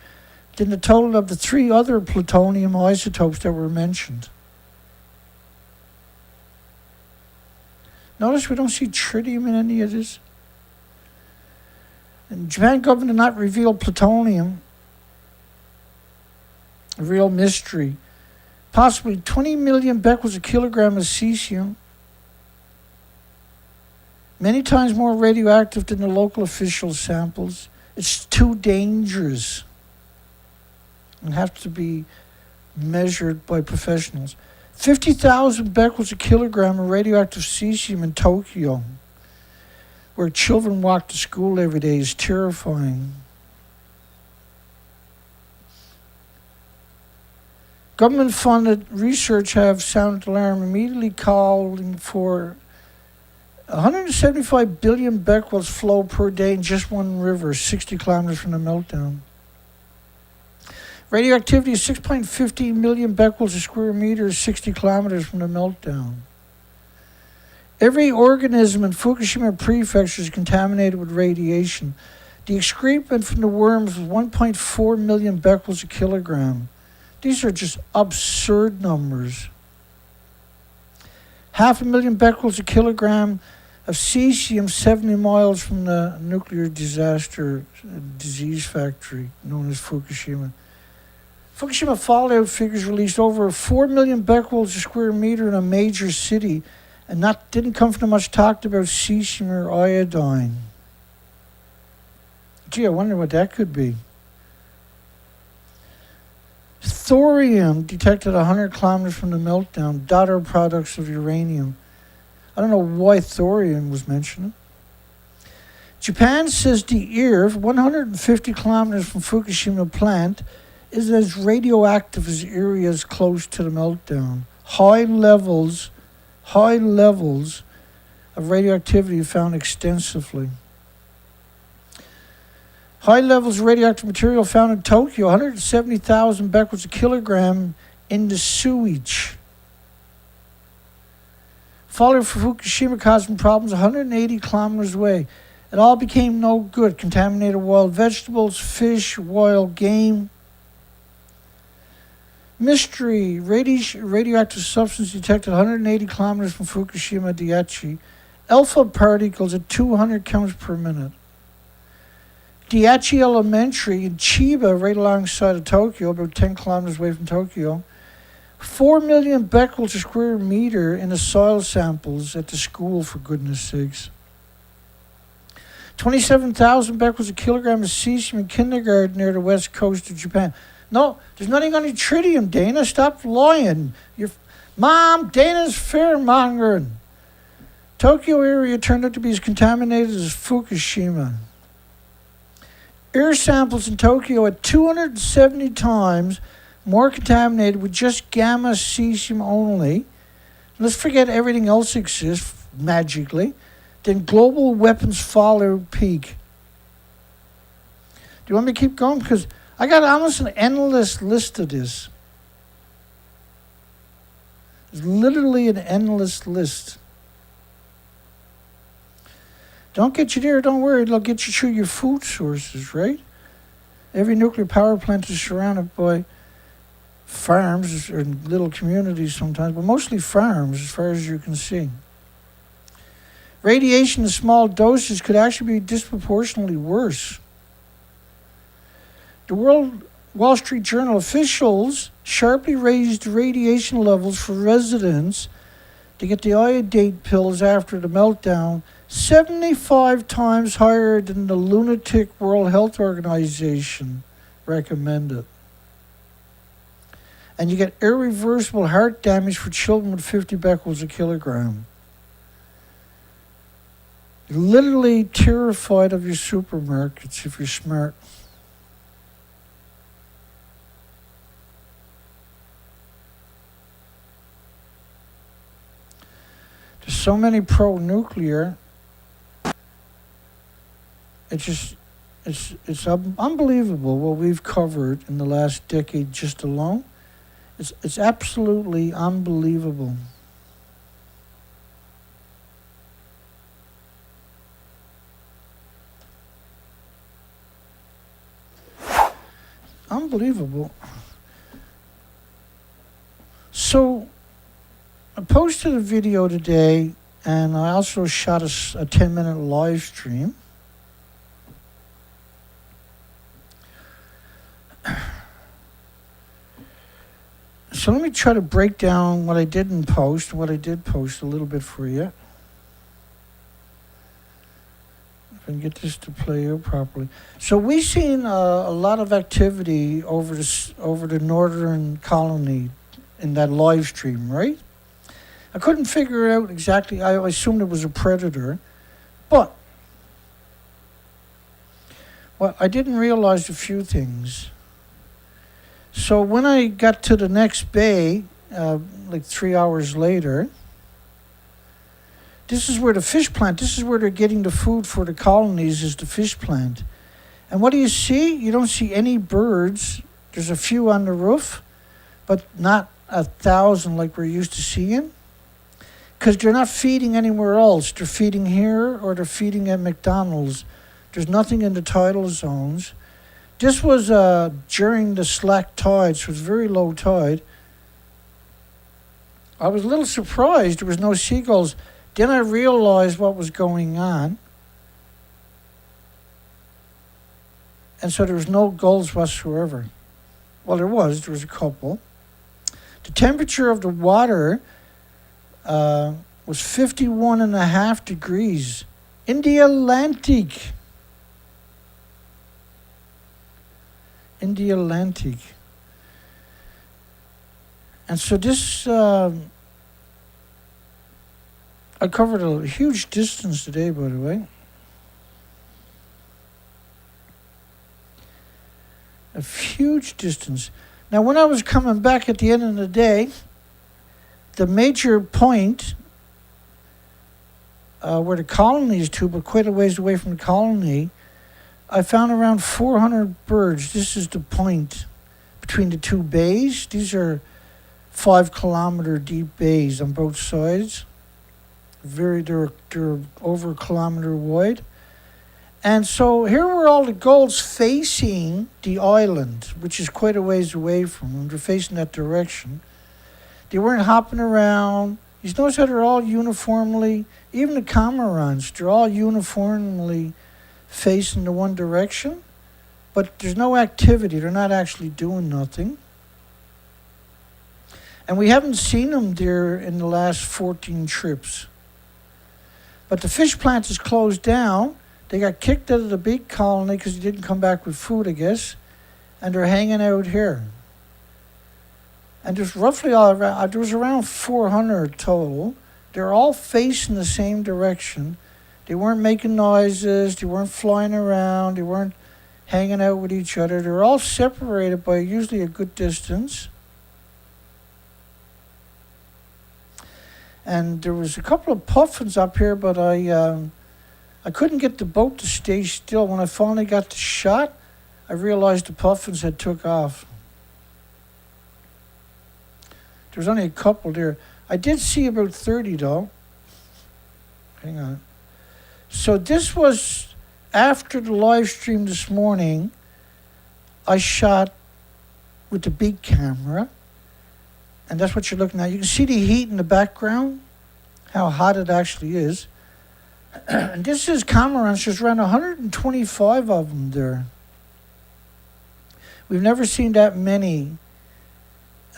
than the total of the 3 other plutonium isotopes that were mentioned. Notice we don't see tritium in any of this. And Japan government did not reveal plutonium. A real mystery. Possibly 20 million becquerels a kilogram of cesium. Many times more radioactive than the local official samples. It's too dangerous and have to be measured by professionals. 50,000 becquerels a kilogram of radioactive cesium in Tokyo, where children walk to school every day, is terrifying. Government-funded research have sounded alarm, immediately calling for 175 billion becquerels flow per day in just one river, 60 kilometers from the meltdown. Radioactivity is 6.15 million becquerels a square meter, 60 kilometers from the meltdown. Every organism in Fukushima prefecture is contaminated with radiation. The excrement from the worms was 1.4 million becquerels a kilogram. These are just absurd numbers. 500,000 becquerels a kilogram of cesium 70 miles from the nuclear disaster disease factory known as Fukushima. Fukushima fallout figures released over 4 million becquerels a square meter in a major city, and that didn't come from much talked about cesium or iodine. Gee, I wonder what that could be. Thorium detected 100 kilometers from the meltdown, daughter products of uranium. I don't know why thorium was mentioned. Japan says the EAR, 150 kilometers from Fukushima plant, is as radioactive as areas close to the meltdown. High levels of radioactivity found extensively. High levels of radioactive material found in Tokyo, 170,000 becquerels a kilogram in the sewage. Fallout for Fukushima causing problems 180 kilometers away. It all became no good. Contaminated wild vegetables, fish, wild game. Mystery, radioactive substance detected 180 kilometers from Fukushima, Daiichi. Alpha particles at 200 counts per minute. Daiichi Elementary in Chiba, right alongside of Tokyo, about 10 kilometers away from Tokyo. 4 million becquerels a square meter in the soil samples at the school, for goodness sakes. 27,000 becquerels a kilogram of cesium in kindergarten near the west coast of Japan. No, there's nothing on tritium, Dana. Stop lying. Mom, Dana's fear-mongering. Tokyo area turned out to be as contaminated as Fukushima. Air samples in Tokyo at 270 times more contaminated with just gamma cesium only. Let's forget everything else exists magically. Then global weapons fallout peak. Do you want me to keep going? Because I got almost an endless list of this. It's literally an endless list. Don't get you there, don't worry, it'll get you through your food sources, right? Every nuclear power plant is surrounded by farms or little communities sometimes, but mostly farms as far as you can see. Radiation in small doses could actually be disproportionately worse. The Wall Street Journal officials sharply raised radiation levels for residents to get the iodate pills after the meltdown 75 times higher than the lunatic World Health Organization recommended. And you get irreversible heart damage for children with 50 becquerels a kilogram. You're literally terrified of your supermarkets if you're smart. There's so many pro-nuclear. It's unbelievable what we've covered in the last decade just alone. It's absolutely unbelievable. Unbelievable. So I posted a video today, and I also shot a 10-minute live stream. So let me try to break down what I didn't post and what I did post a little bit for you. If I can get this to play out properly. So we've seen a lot of activity over the northern colony in that live stream, right? I couldn't figure out exactly. I assumed it was a predator, but well, I didn't realize a few things. So when I got to the next bay, like 3 hours later, this is where the fish plant, this is where they're getting the food for the colonies, is the fish plant. And what do you see? You don't see any birds. There's a few on the roof, but not 1,000 like we're used to seeing. Because they're not feeding anywhere else. They're feeding here or they're feeding at McDonald's. There's nothing in the tidal zones. This was during the slack tide, so it was very low tide. I was a little surprised there was no seagulls. Then I realized what was going on. And so there was no gulls whatsoever. Well, there was a couple. The temperature of the water was 51.5 degrees in the Atlantic. In the Atlantic. And so this, I covered a huge distance today, by the way. A huge distance. Now, when I was coming back at the end of the day, the major point where the colony is to, but quite a ways away from the colony, I found around 400 birds. This is the point between the two bays. These are 5-kilometer deep bays on both sides. They're over a kilometer wide. And so here were all the gulls facing the island, which is quite a ways away from them. They're facing that direction. They weren't hopping around. You notice how they're all uniformly, even the cormorants, they're all uniformly facing the one direction, but there's no activity. They're not actually doing nothing. And we haven't seen them there in the last 14 trips. But the fish plant is closed down. They got kicked out of the big colony because they didn't come back with food, I guess, and they're hanging out here. And there's roughly all around, there was around 400 total. They're all facing the same direction. They weren't making noises. They weren't flying around. They weren't hanging out with each other. They're all separated by usually a good distance. And there was a couple of puffins up here, but I couldn't get the boat to stay still. When I finally got the shot, I realized the puffins had took off. There was only a couple there. I did see about 30 though. Hang on. So this was after the live stream this morning. I shot with the big camera. And that's what you're looking at. You can see the heat in the background, how hot it actually is. And this is cormorants. There's around 125 of them there. We've never seen that many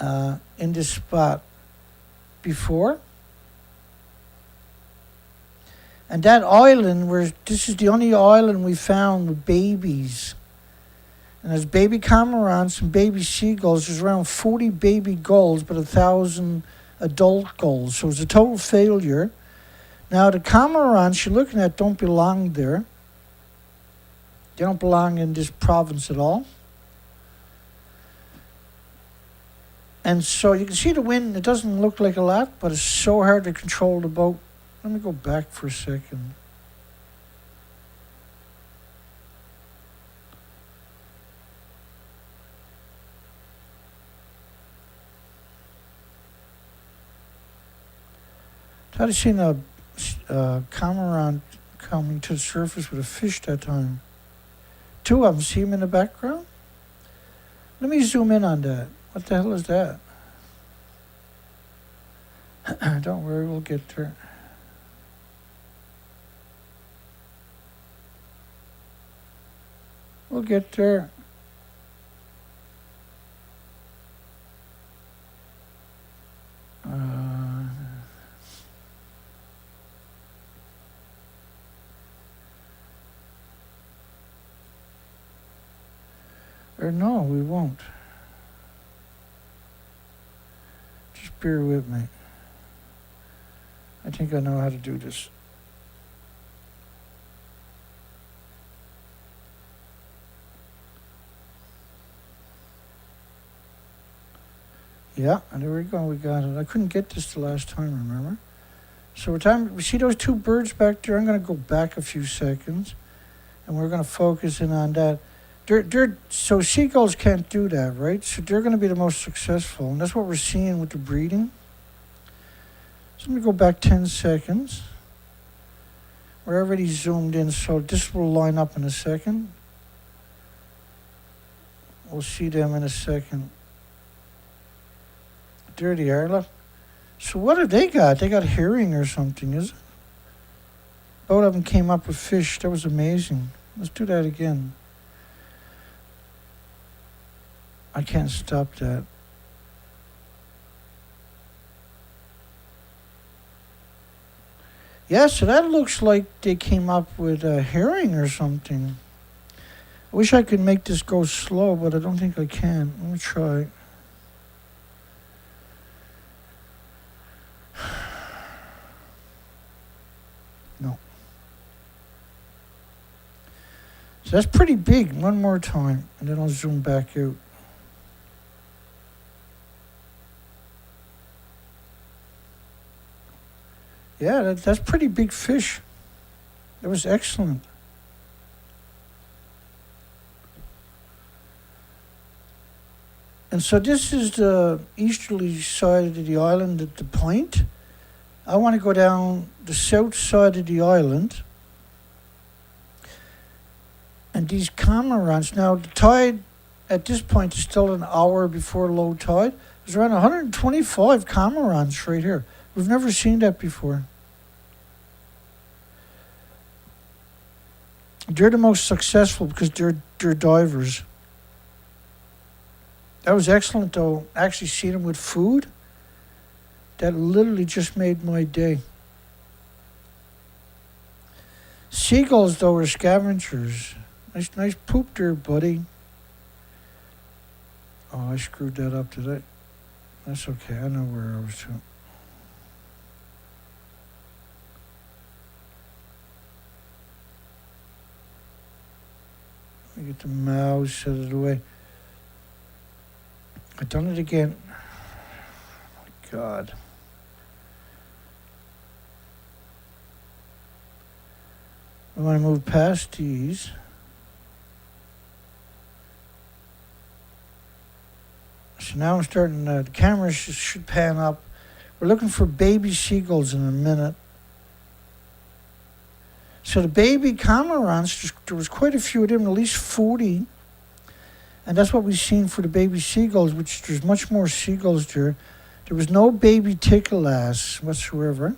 in this spot before. And that island, this is the only island we found with babies. And there's baby cormorants and baby seagulls. There's around 40 baby gulls, but 1,000 adult gulls. So it's a total failure. Now the cormorants you're looking at don't belong there. They don't belong in this province at all. And so you can see the wind. It doesn't look like a lot, but it's so hard to control the boat. Let me go back for a second. I'd seen a cormorant coming to the surface with a fish that time. Two of them, see them in the background? Let me zoom in on that. What the hell is that? Don't worry, we'll get there. We'll get there. Or no, we won't. Just bear with me. I think I know how to do this. Yeah, and there we go, we got it. I couldn't get this the last time, remember? So we see those two birds back there? I'm going to go back a few seconds, and we're going to focus in on that. So seagulls can't do that, right? So they're going to be the most successful, and that's what we're seeing with the breeding. So let me go back 10 seconds. We're already zoomed in, so this will line up in a second. We'll see them in a second. There they are, look. So what have they got? They got herring or something, is it? Both of them came up with fish. That was amazing. Let's do that again. I can't stop that. Yeah, so that looks like they came up with a herring or something. I wish I could make this go slow, but I don't think I can. Let me try. No. So that's pretty big. One more time, and then I'll zoom back out. Yeah, that's pretty big fish. That was excellent. And so this is the easterly side of the island at the point. I want to go down the south side of the island. And these cormorants, now the tide at this point is still an hour before low tide. There's around 125 cormorants right here. We've never seen that before. They're the most successful because they're divers. That was excellent though. Actually seeing them with food, that literally just made my day. seagulls, though, are scavengers. Nice poop there, buddy. Oh, I screwed that up, did I? That's okay. I know where I was to. Let me get the mouse set it away. I've done it again. Oh my God. I want to move past these. So now I'm starting, the camera should pan up. We're looking for baby seagulls in a minute. So the baby cormorants, there was quite a few of them, at least 40. And that's what we've seen for the baby seagulls, which there's much more seagulls there. There was no baby tickle-ass whatsoever.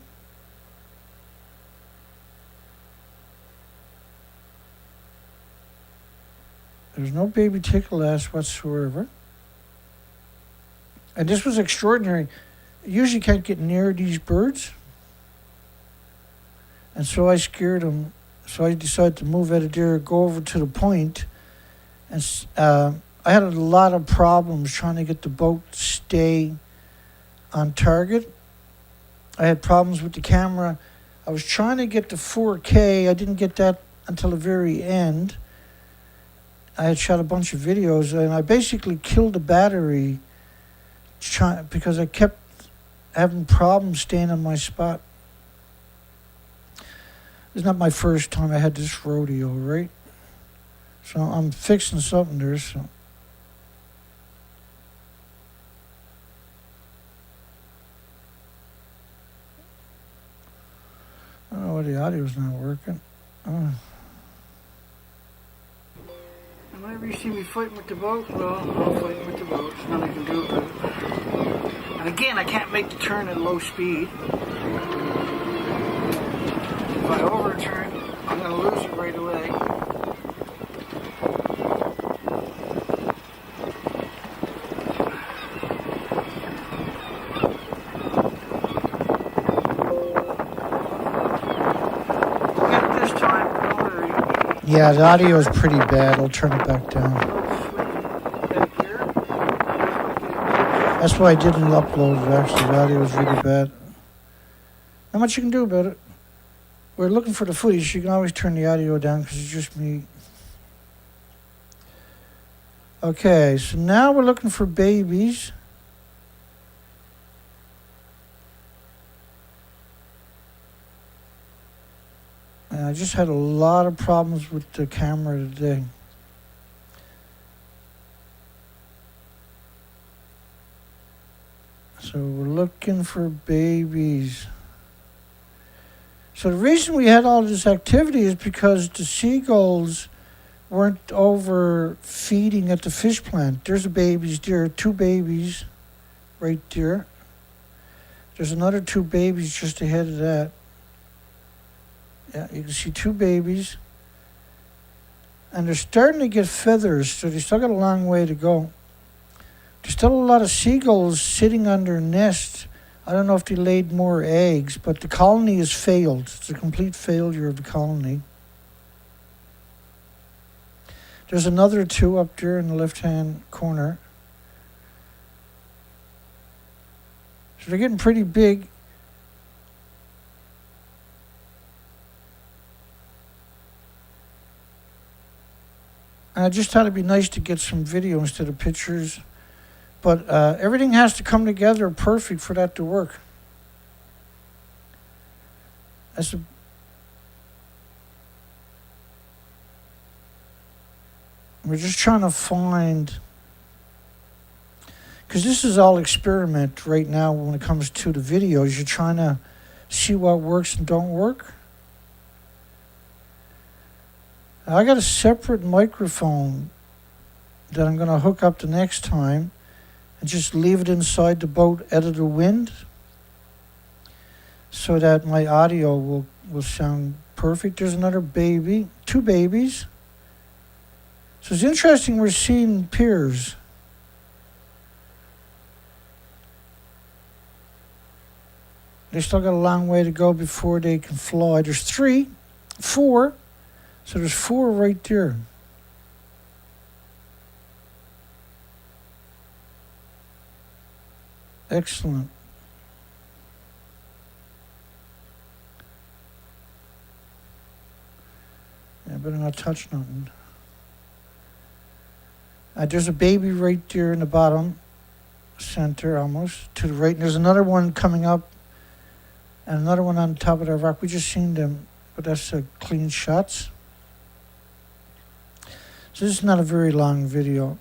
There's no baby tickle-ass whatsoever. And this was extraordinary. You usually can't get near these birds. And so I scared them. So I decided to move out of there, go over to the point. And I had a lot of problems trying to get the boat to stay on target. I had problems with the camera. I was trying to get the 4K. I didn't get that until the very end. I had shot a bunch of videos, and I basically killed the battery because I kept having problems staying on my spot. It's not my first time I had this rodeo, right? So I'm fixing something there, so. I don't know why the audio's not working. Whenever you see me fighting with the boat, well, I'm fighting with the boat. There's nothing I can do about it. And again, I can't make the turn at low speed. If I overturn, I'm going to lose it right away. Get it this time, don't worry. Yeah, the audio is pretty bad. I'll turn it back down. That's why I didn't upload it, actually. The audio was really bad. Not much you can do about it. We're looking for the footage. You can always turn the audio down because it's just me. Okay, so now we're looking for babies. And I just had a lot of problems with the camera today. So we're looking for babies. So the reason we had all this activity is because the seagulls weren't overfeeding at the fish plant. There's the babies there, 2 babies right there. There's another 2 babies just ahead of that. Yeah, you can see 2 babies. And they're starting to get feathers, so they still got a long way to go. There's still a lot of seagulls sitting on their nest. I don't know if they laid more eggs, but the colony has failed. It's a complete failure of the colony. There's another 2 up there in the left-hand corner. So they're getting pretty big. And I just thought it'd be nice to get some video instead of pictures. But everything has to come together perfect for that to work. We're just trying to find, because this is all experiment right now when it comes to the videos. You're trying to see what works and don't work. I got a separate microphone that I'm going to hook up the next time and just leave it inside the boat out of the wind so that my audio will sound perfect. There's another baby, 2 babies. So it's interesting we're seeing pairs. They still got a long way to go before they can fly. There's 3, 4. So there's 4 right there. Excellent. Yeah, better not touch nothing. There's a baby right there in the bottom center, almost to the right. And there's another one coming up, and another one on top of that rock. We just seen them, but that's clean shots. So this is not a very long video,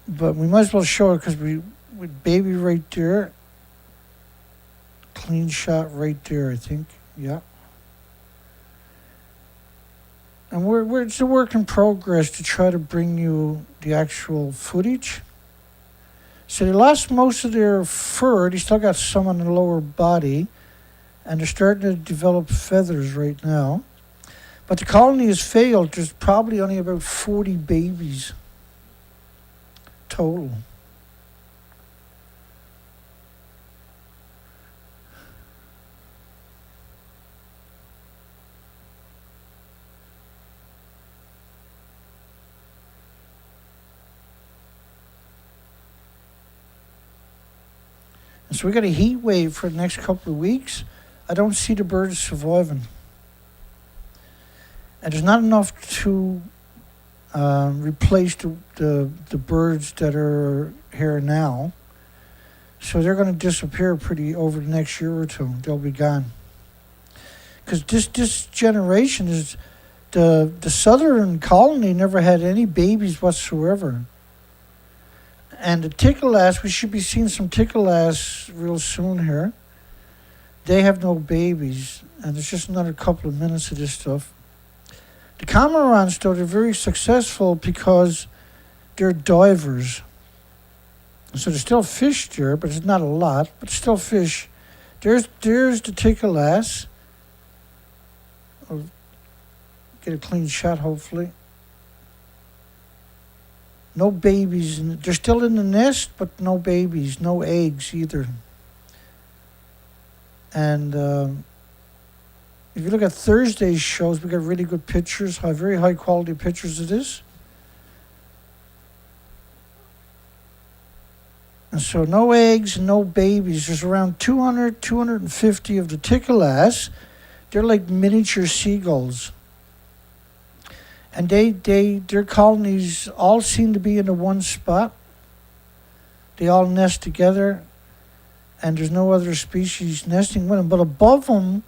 but we might as well show it because with baby right there, clean shot right there, I think. Yeah. And it's a work in progress to try to bring you the actual footage. So they lost most of their fur. They still got some on the lower body, and they're starting to develop feathers right now. But the colony has failed. There's probably only about 40 babies total. And so we got a heat wave for the next couple of weeks. I don't see the birds surviving. And there's not enough to replace the birds that are here now. So they're going to disappear over the next year or two. They'll be gone. Because this generation is, the southern colony never had any babies whatsoever. And the tickle-ass, we should be seeing some tickle-ass real soon here. They have no babies. And it's just another couple of minutes of this stuff. The cormorants, though, they're very successful because they're divers. So there's still fish there, but it's not a lot, but still fish. There's the tickle-ass. I'll get a clean shot, hopefully. No babies. They're still in the nest, but no babies, no eggs either. And if you look at Thursday's shows, we got really good pictures, very high quality pictures of this. And so no eggs, no babies. There's around 200, 250 of the tickle-ass. They're like miniature seagulls. And their colonies all seem to be in the one spot. They all nest together, and there's no other species nesting with them. But above them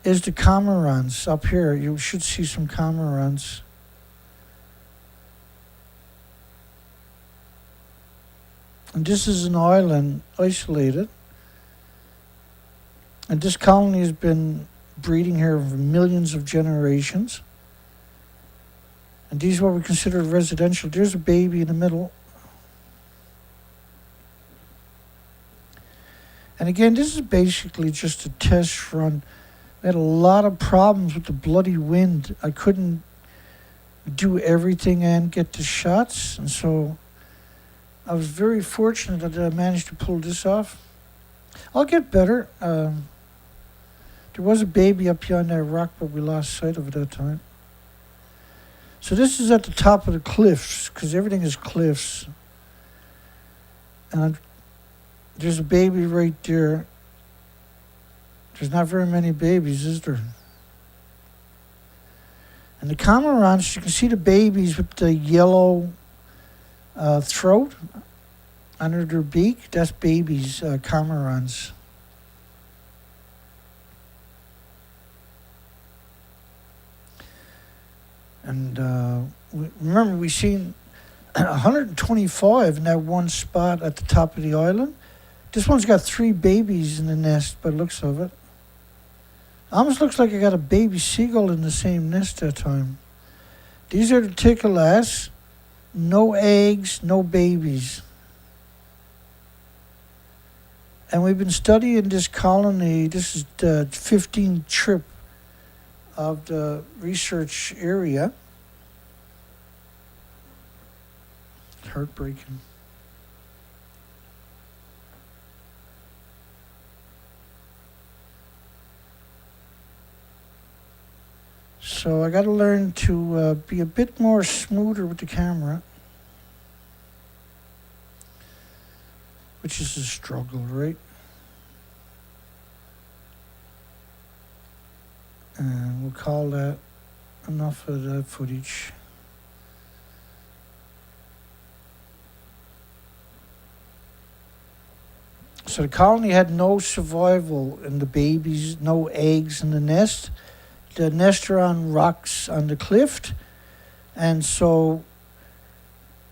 is the cormorants up here. You should see some cormorants. And this is an island, isolated. And this colony has been breeding here for millions of generations. And these are what we consider residential. There's a baby in the middle. And again, this is basically just a test run. I had a lot of problems with the bloody wind. I couldn't do everything and get the shots. And so I was very fortunate that I managed to pull this off. I'll get better. There was a baby up behind that rock, but we lost sight of it at that time. So this is at the top of the cliffs, because everything is cliffs. And there's a baby right there. There's not very many babies, is there? And the cormorants, you can see the babies with the yellow throat under their beak. That's babies, cormorants. And remember, we seen 125 in that one spot at the top of the island. This one's got 3 babies in the nest by the looks of it. Almost looks like I got a baby seagull in the same nest that time. These are the tickle-ass. No eggs, no babies. And we've been studying this colony. This is the 15th trip of the research area. Heartbreaking. So I got to learn to be a bit more smoother with the camera, which is a struggle, right? And we'll call that enough of that footage. So the colony had no survival in the babies, no eggs in the nest. The nests are on rocks on the cliff, and so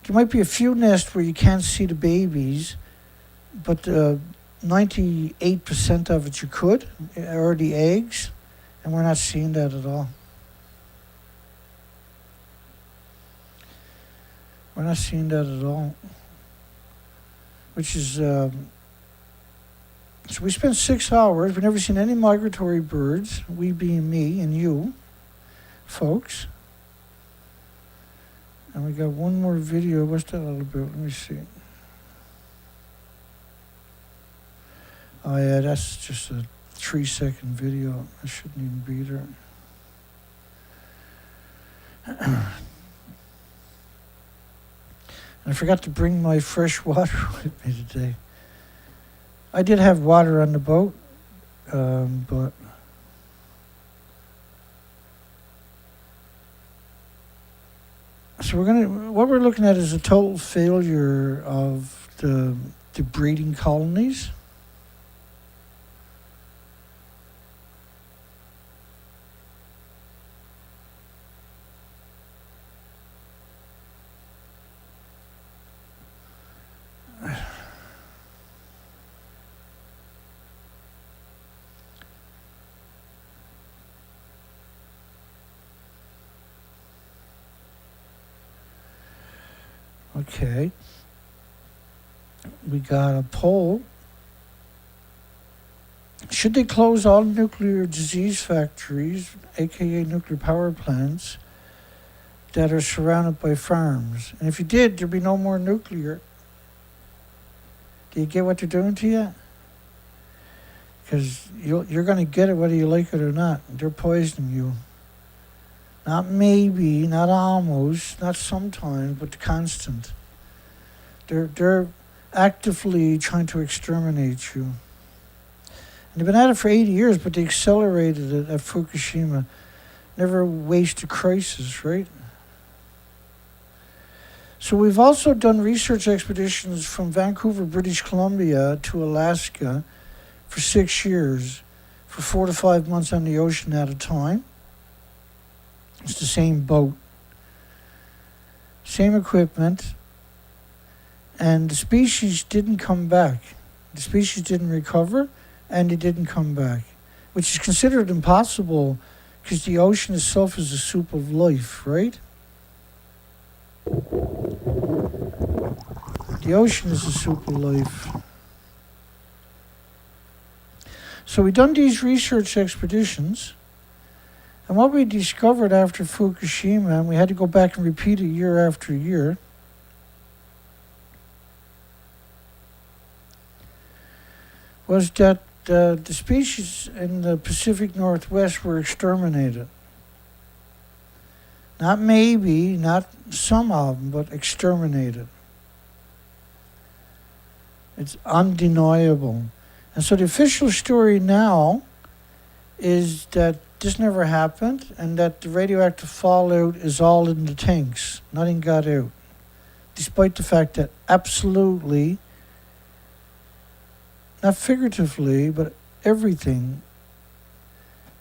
there might be a few nests where you can't see the babies, but 98% of it you could, or the eggs, and we're not seeing that at all. We're not seeing that at all, which is... So we spent 6 hours. We've never seen any migratory birds, we being me and you, folks. And we got one more video. What's that all about? Let me see. Oh yeah, that's just a 3-second video. I shouldn't even be there. And I forgot to bring my fresh water with me today. I did have water on the boat, but so what we're looking at is a total failure of the breeding colonies. Okay, we got a poll. Should they close all nuclear disease factories, aka nuclear power plants, that are surrounded by farms? And if you did, there'd be no more nuclear. Do you get what they're doing to you? Because you're going to get it whether you like it or not. They're poisoning you. Not maybe, not almost, not sometimes, but constant. They're actively trying to exterminate you. And they've been at it for 80 years, but they accelerated it at Fukushima. Never waste a crisis, right? So we've also done research expeditions from Vancouver, British Columbia to Alaska for 6 years, for 4 to 5 months on the ocean at a time. It's the same boat, same equipment, and the species didn't come back. The species didn't recover, and they didn't come back, which is considered impossible because the ocean itself is a soup of life, right? The ocean is a soup of life. So we've done these research expeditions. And what we discovered after Fukushima, and we had to go back and repeat it year after year, was that the species in the Pacific Northwest were exterminated. Not maybe, not some of them, but exterminated. It's undeniable. And so the official story now is that this never happened, and that the radioactive fallout is all in the tanks. Nothing got out. Despite the fact that absolutely, not figuratively, but everything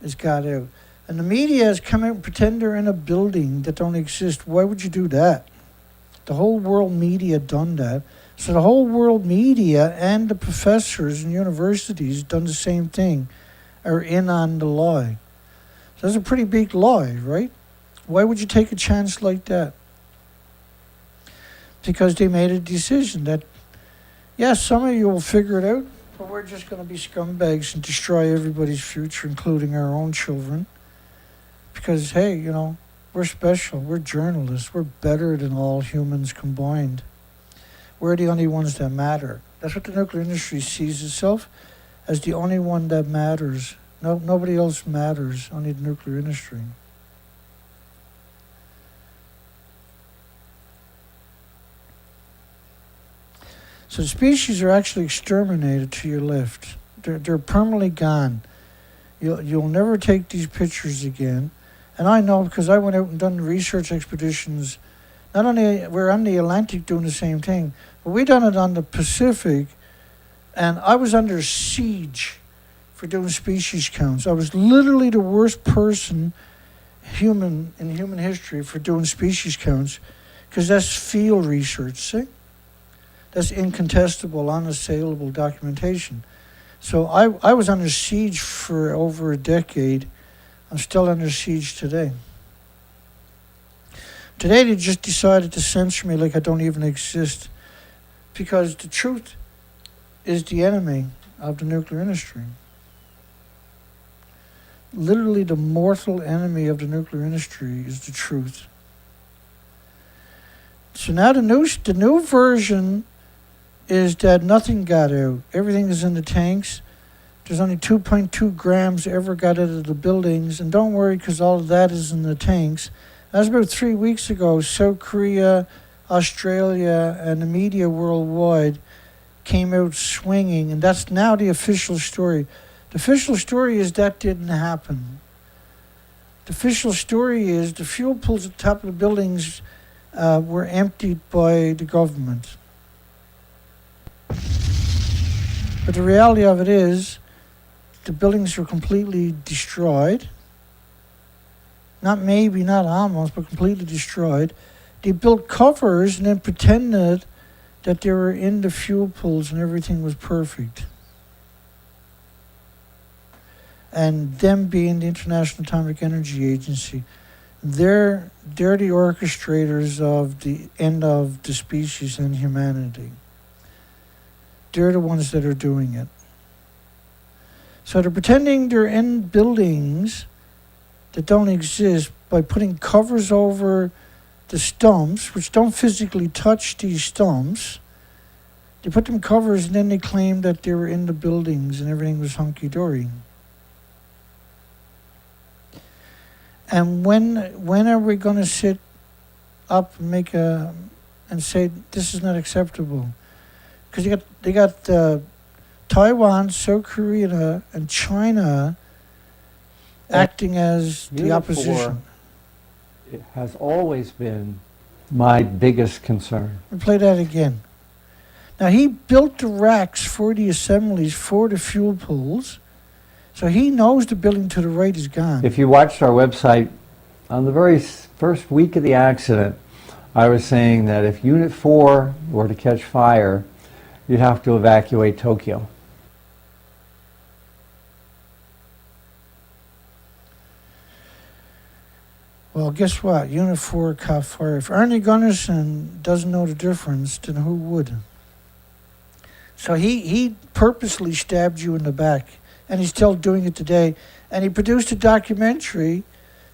has got out. And the media has come out and pretend they're in a building that don't exist. Why would you do that? The whole world media done that. So the whole world media and the professors and universities done the same thing, are in on the lie. So that's a pretty big lie, right? Why would you take a chance like that? Because they made a decision that, yes, some of you will figure it out, but we're just going to be scumbags and destroy everybody's future, including our own children. Because, hey, you know, we're special. We're journalists. We're better than all humans combined. We're the only ones that matter. That's what the nuclear industry sees itself, as the only one that matters. Nobody else matters, only the nuclear industry. So the species are actually exterminated to your left. They're permanently gone. You'll never take these pictures again. And I know because I went out and done research expeditions. Not only we're on the Atlantic doing the same thing, but we done it on the Pacific, and I was under siege for doing species counts. I was literally the worst person in human history for doing species counts, because that's field research, see? That's incontestable, unassailable documentation. So I was under siege for over a decade. I'm still under siege today. Today they just decided to censor me like I don't even exist, because the truth is the enemy of the nuclear industry. Literally the mortal enemy of the nuclear industry is the truth. So now the new version is that nothing got out. Everything is in the tanks. There's only 2.2 grams ever got out of the buildings. And don't worry, because all of that is in the tanks. That's about 3 weeks ago. South Korea, Australia, and the media worldwide came out swinging. And that's now the official story. The official story is that didn't happen. The official story is the fuel pools at the top of the buildings were emptied by the government. But the reality of it is, the buildings were completely destroyed. Not maybe, not almost, but completely destroyed. They built covers and then pretended that they were in the fuel pools and everything was perfect. And them being the International Atomic Energy Agency, they're the orchestrators of the end of the species and humanity. They're the ones that are doing it. So they're pretending they're in buildings that don't exist by putting covers over the stumps, which don't physically touch these stumps. They put them covers and then they claim that they were in the buildings and everything was hunky-dory. And when are we going to sit up and and say this is not acceptable? Because they got Taiwan, South Korea, and China acting as the opposition. It has always been my biggest concern. We'll play that again. Now, he built the racks for the assemblies for the fuel pools, so he knows the building to the right is gone. If you watched our website, on the very first week of the accident, I was saying that if Unit 4 were to catch fire, you'd have to evacuate Tokyo. Well, guess what? Unit 4 caught fire. If Arnie Gunnarsson doesn't know the difference, then who would? So he purposely stabbed you in the back, and he's still doing it today. And he produced a documentary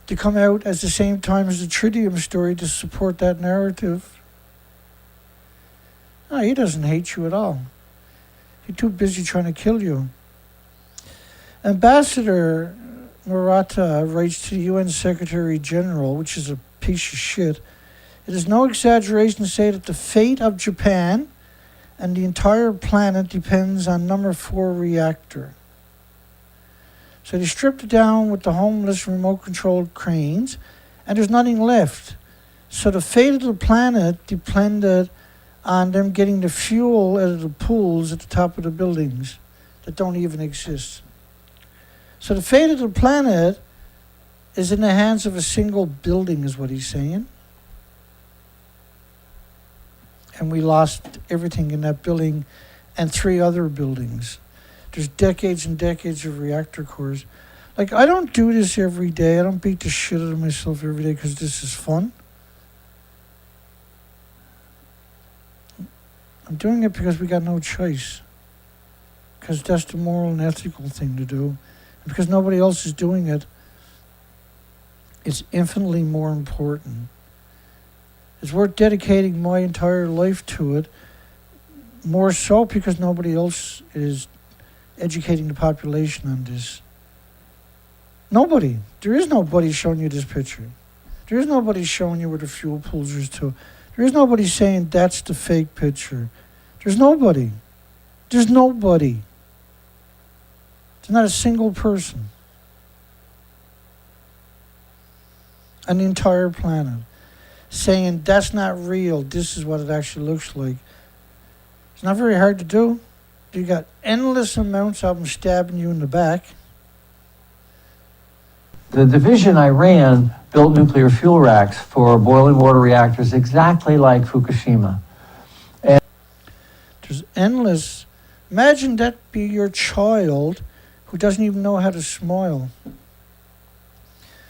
to come out at the same time as the tritium story to support that narrative. No, he doesn't hate you at all. He's too busy trying to kill you. Ambassador Murata writes to the UN Secretary General, which is a piece of shit. It is no exaggeration to say that the fate of Japan and the entire planet depends on number 4 reactor. So they stripped it down with the homeless remote-controlled cranes, and there's nothing left. So the fate of the planet depended on them getting the fuel out of the pools at the top of the buildings that don't even exist. So the fate of the planet is in the hands of a single building, is what he's saying. And we lost everything in that building and 3 other buildings. There's decades and decades of reactor cores. Like, I don't do this every day. I don't beat the shit out of myself every day because this is fun. I'm doing it because we got no choice. Because that's the moral and ethical thing to do. And because nobody else is doing it, it's infinitely more important. It's worth dedicating my entire life to it, more so because nobody else is educating the population on this. Nobody. There is nobody showing you this picture. There is nobody showing you where the fuel pools are to. There is nobody saying that's the fake picture. There's nobody. There's nobody. There's not a single person on the entire planet saying that's not real, this is what it actually looks like. It's not very hard to do. You got endless amounts of them stabbing you in the back. The division I ran built nuclear fuel racks for boiling water reactors exactly like Fukushima. There's endless. Imagine that be your child who doesn't even know how to smile.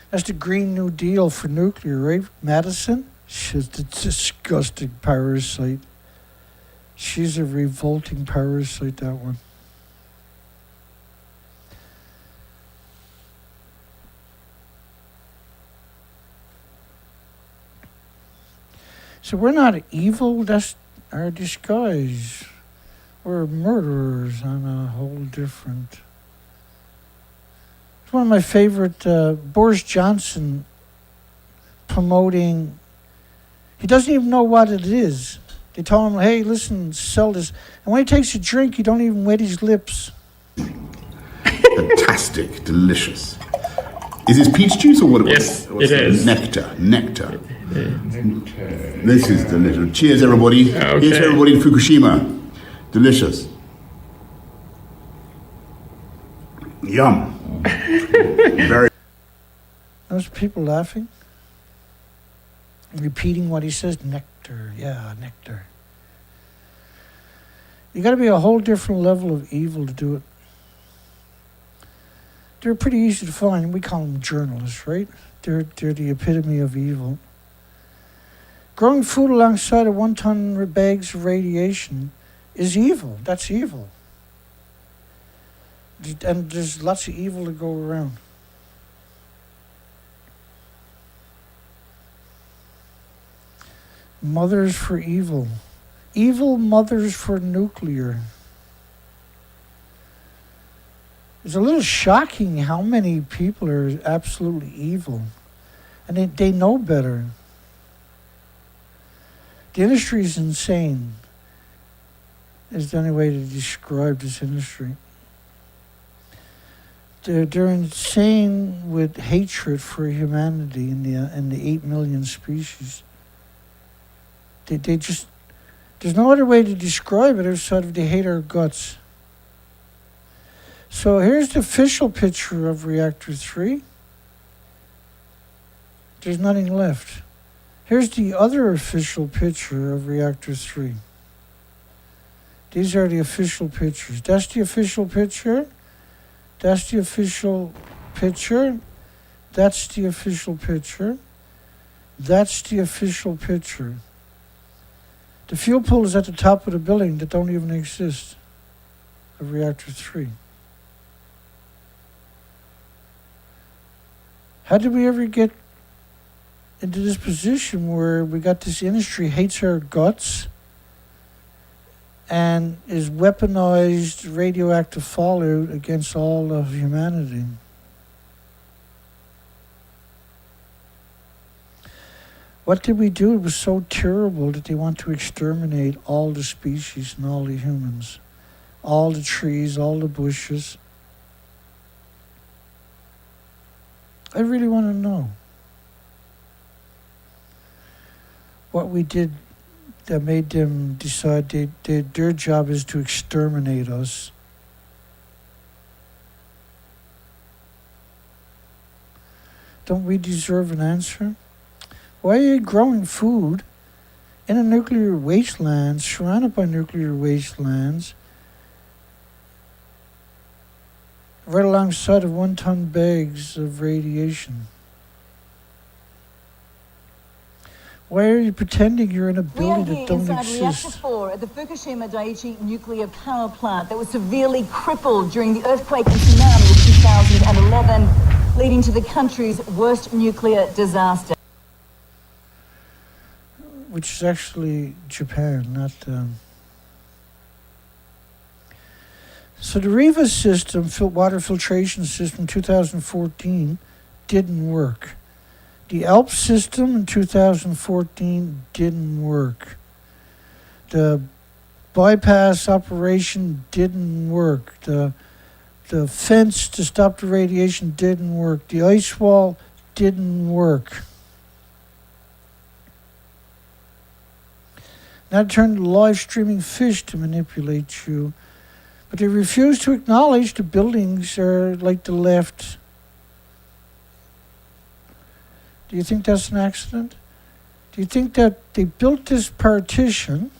That's the Green New Deal for nuclear, right? Madison? She's a disgusting parasite. She's a revolting parasite, that one. So we're not evil, that's our disguise. We're murderers on a whole different... It's one of my favorite, Boris Johnson promoting... He doesn't even know what it is. They tell him, hey, listen, sell this. And when he takes a drink, he don't even wet his lips. Fantastic, delicious. Is this peach juice or what? Yes, what's it is. Nectar. This is delicious. Cheers, everybody. Okay. Here's to everybody in Fukushima. Delicious. Yum. Very. Those people laughing, repeating what he says. Nectar, yeah, nectar. You got to be a whole different level of evil to do it. They're pretty easy to find. We call them journalists, right? They're the epitome of evil. Growing food alongside of 1 ton bags of radiation is evil. That's evil. And there's lots of evil to go around. Mothers for evil. Evil mothers for nuclear. It's a little shocking how many people are absolutely evil. And they know better. The industry is insane. Is the only way to describe this industry. They're insane with hatred for humanity and the 8 million species. They just, there's no other way to describe it outside of they hate our guts. So here's the official picture of Reactor 3. There's nothing left. Here's the other official picture of Reactor 3. These are the official pictures. That's the official picture. That's the official picture. That's the official picture. That's the official picture. The fuel pool is at the top of the building that don't even exist of Reactor 3. How did we ever get into this position where we got this industry hates our guts and is weaponized radioactive fallout against all of humanity? What did we do? It was so terrible that they want to exterminate all the species and all the humans, all the trees, all the bushes. I really want to know what we did that made them decide their job is to exterminate us. Don't we deserve an answer? Why are you growing food in a nuclear wasteland, surrounded by nuclear wastelands, right alongside of 1 ton bags of radiation? Why are you pretending you're in a building that don't inside Reactor exist? 4 at the Fukushima Daiichi nuclear power plant that was severely crippled during the earthquake and tsunami of 2011, leading to the country's worst nuclear disaster. Which is actually Japan, not... So the REVA system, water filtration system, 2014, didn't work. The ALP system in 2014 didn't work. The bypass operation didn't work. The fence to stop the radiation didn't work. The ice wall didn't work. Now turn to live streaming fish to manipulate you. But they refuse to acknowledge the buildings are like the left. Do you think that's an accident? Do you think that they built this partition?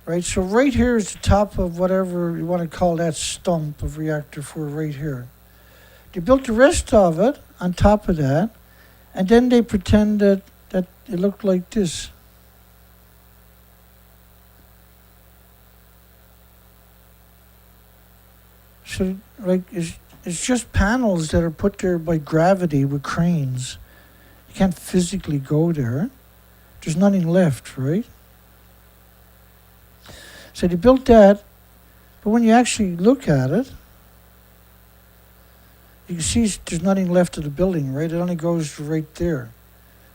Right, so right here is the top of whatever you want to call that stump of reactor 4 right here. They built the rest of it on top of that, and then they pretended that it looked like this. So, like, it's just panels that are put there by gravity with cranes. You can't physically go there. There's nothing left, right? So they built that, but when you actually look at it, you can see there's nothing left of the building, right? It only goes right there.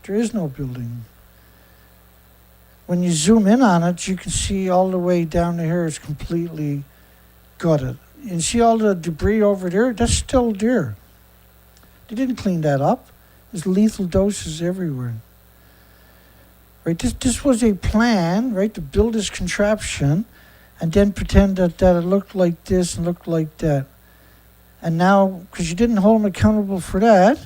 There is no building. When you zoom in on it, you can see all the way down to here, it's completely gutted. You see all the debris over there? That's still there. They didn't clean that up. There's lethal doses everywhere. Right, this was a plan, right, to build this contraption and then pretend that it looked like this and looked like that. And now, because you didn't hold them accountable for that,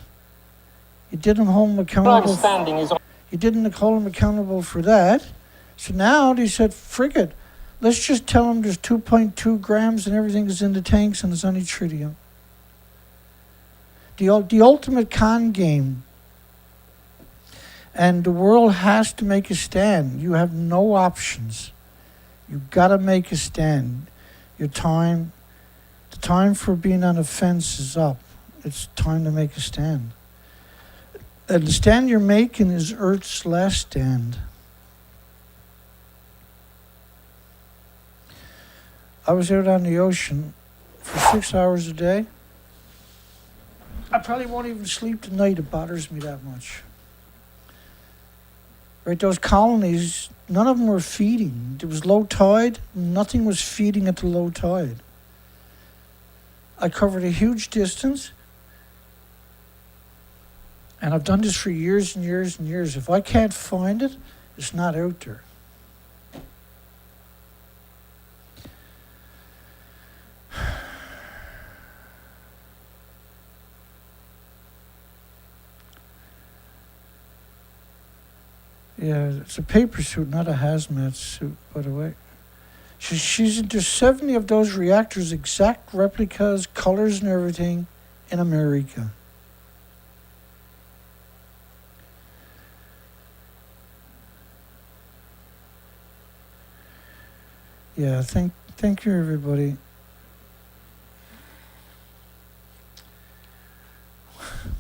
you didn't hold them accountable you didn't hold them accountable for that. So now they said, frig it. Let's just tell them there's 2.2 grams and everything is in the tanks and it's only tritium. The ultimate con game. And the world has to make a stand. You have no options. You've got to make a stand. The time for being on the fence is up. It's time to make a stand. And the stand you're making is Earth's last stand. I was out on the ocean for 6 hours a day. I probably won't even sleep tonight. It bothers me that much. Right, those colonies, none of them were feeding. There was low tide. Nothing was feeding at the low tide. I covered a huge distance. And I've done this for years and years and years. If I can't find it, it's not out there. Yeah, it's a paper suit, not a hazmat suit, by the way. There's 70 of those reactors, exact replicas, colors and everything, in America. Yeah, thank you, everybody.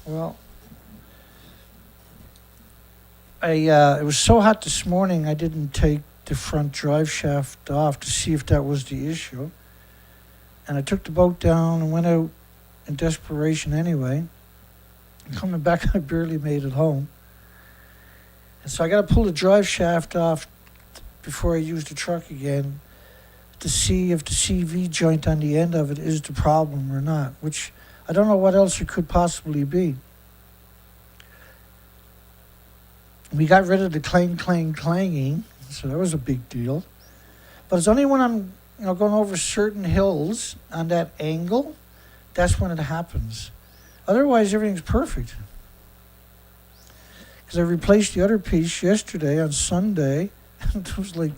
Well, it was so hot this morning, I didn't take the front drive shaft off to see if that was the issue. And I took the boat down and went out in desperation anyway. Coming back, I barely made it home. And so I got to pull the drive shaft off before I use the truck again to see if the CV joint on the end of it is the problem or not, which I don't know what else it could possibly be. We got rid of the clanging, so that was a big deal. But it's only when I'm going over certain hills on that angle, that's when it happens. Otherwise, everything's perfect. Because I replaced the other piece yesterday on Sunday, and it was like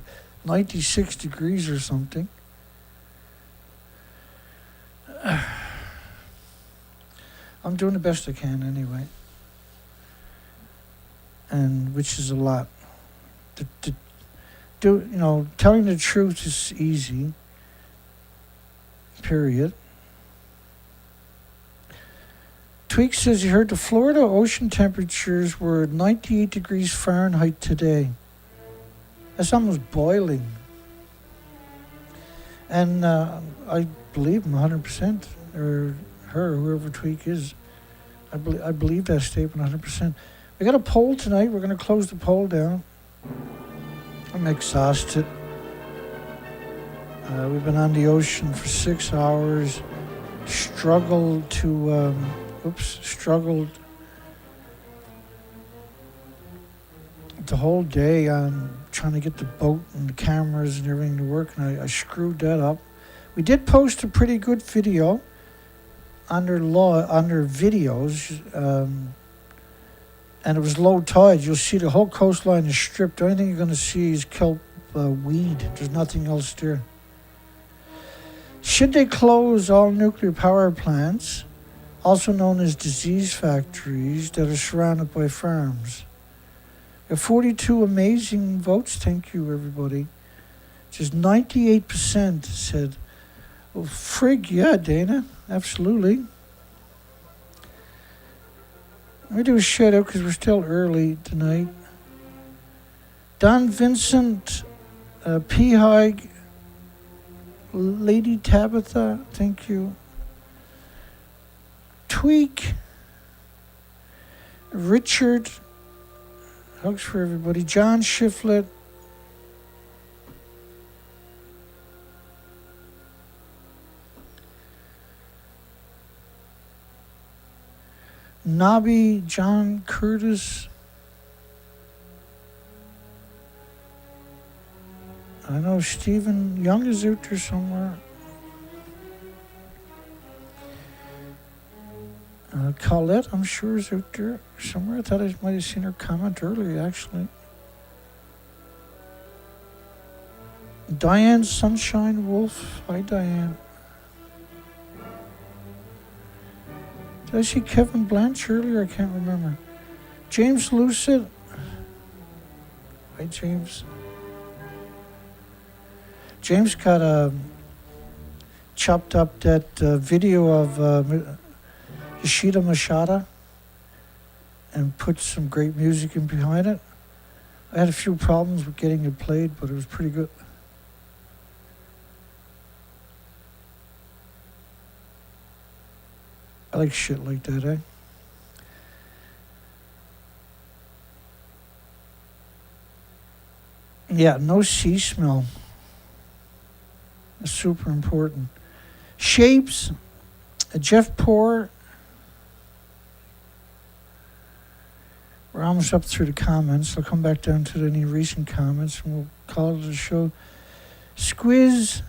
96 degrees or something. I'm doing the best I can anyway. And which is a lot. Telling the truth is easy. Period. Tweak says he heard the Florida ocean temperatures were 98 degrees Fahrenheit today. That's almost boiling. And I believe him 100%, or her, whoever Tweak is. I believe that statement 100%. We got a poll tonight. We're going to close the poll down. I'm exhausted. We've been on the ocean for 6 hours. Struggled the whole day on trying to get the boat and the cameras and everything to work, and I screwed that up. We did post a pretty good video under videos, and it was low tide. You'll see the whole coastline is stripped. The only thing you're going to see is kelp weed. There's nothing else there. Should they close all nuclear power plants, also known as disease factories, that are surrounded by farms? We have 42 amazing votes. Thank you, everybody. Just 98% said, well, frig, yeah, Dana, absolutely. Let me do a shout out because we're still early tonight. Don Vincent, P. Haig, Lady Tabitha, thank you. Tweak, Richard, hugs for everybody. John Shiflett, Nobby, John Curtis. I know Stephen Young is out there somewhere. Colette, I'm sure, is out there somewhere. I thought I might have seen her comment earlier, actually. Diane Sunshine Wolf. Hi, Diane. Did I see Kevin Blanche earlier? I can't remember. James Lucid. Hi, James. James got chopped up that video of Kishida Mashada and put some great music in behind it. I had a few problems with getting it played, but it was pretty good. I like shit like that, eh? Yeah, no sea smell. That's super important. Shapes, Jeff Poor. We're almost up through the comments. I'll come back down to any recent comments and we'll call it a show. Squiz,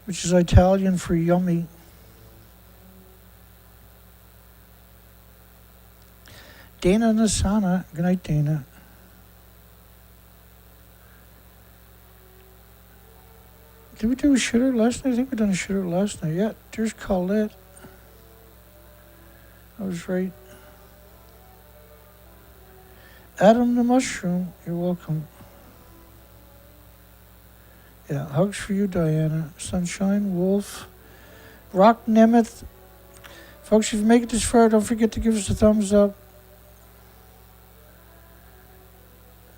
which is Italian for yummy. Dana Nasana. Good night, Dana. Did we do a shooter last night? I think we done a shooter last night. Yeah, there's Colette. I was right. Adam the Mushroom, you're welcome. Yeah, hugs for you, Diana. Sunshine, Wolf, Rock Nemeth. Folks, if you make it this far, don't forget to give us a thumbs up.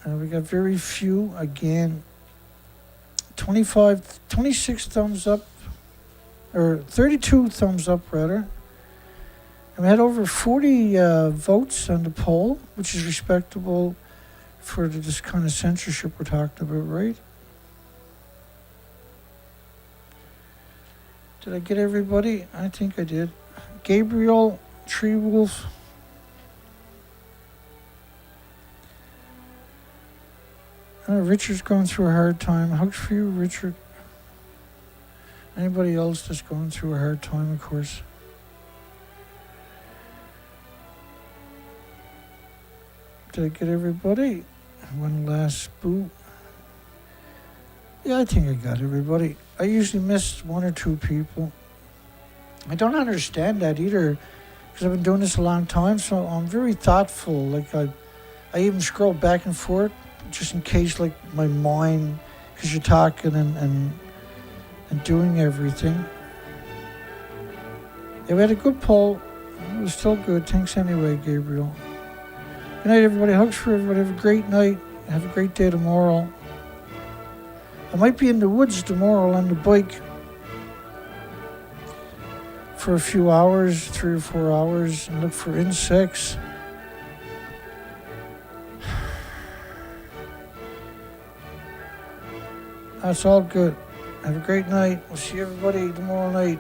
We got very few, again, 26 thumbs up, or 32 thumbs up, rather. And we had over 40 votes on the poll, which is respectable for this kind of censorship we're talking about, right? Did I get everybody? I think I did. Gabriel, Tree Wolf. Richard's going through a hard time. Hugs for you, Richard. Anybody else that's going through a hard time, of course. Did I get everybody? One last boot. Yeah, I think I got everybody. I usually miss one or two people. I don't understand that either, because I've been doing this a long time, so I'm very thoughtful. Like I even scroll back and forth, just in case, like, my mind, because you're talking and doing everything. Yeah, we had a good poll. It was still good. Thanks anyway, Gabriel. Good night, everybody. Hugs for everybody. Have a great night. Have a great day tomorrow. I might be in the woods tomorrow on the bike for a few hours, 3 or 4 hours, and look for insects. That's all good. Have a great night. We'll see everybody tomorrow night.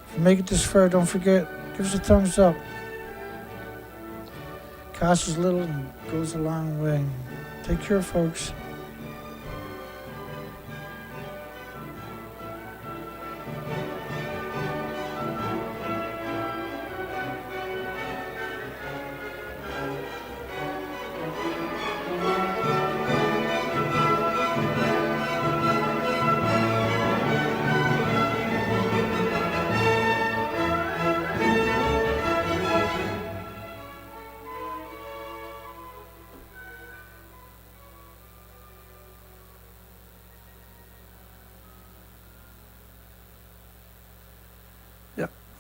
If you make it this far, don't forget, give us a thumbs up. Costs us little and goes a long way. Take care, folks.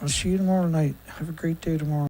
I'll see you tomorrow night. Have a great day tomorrow.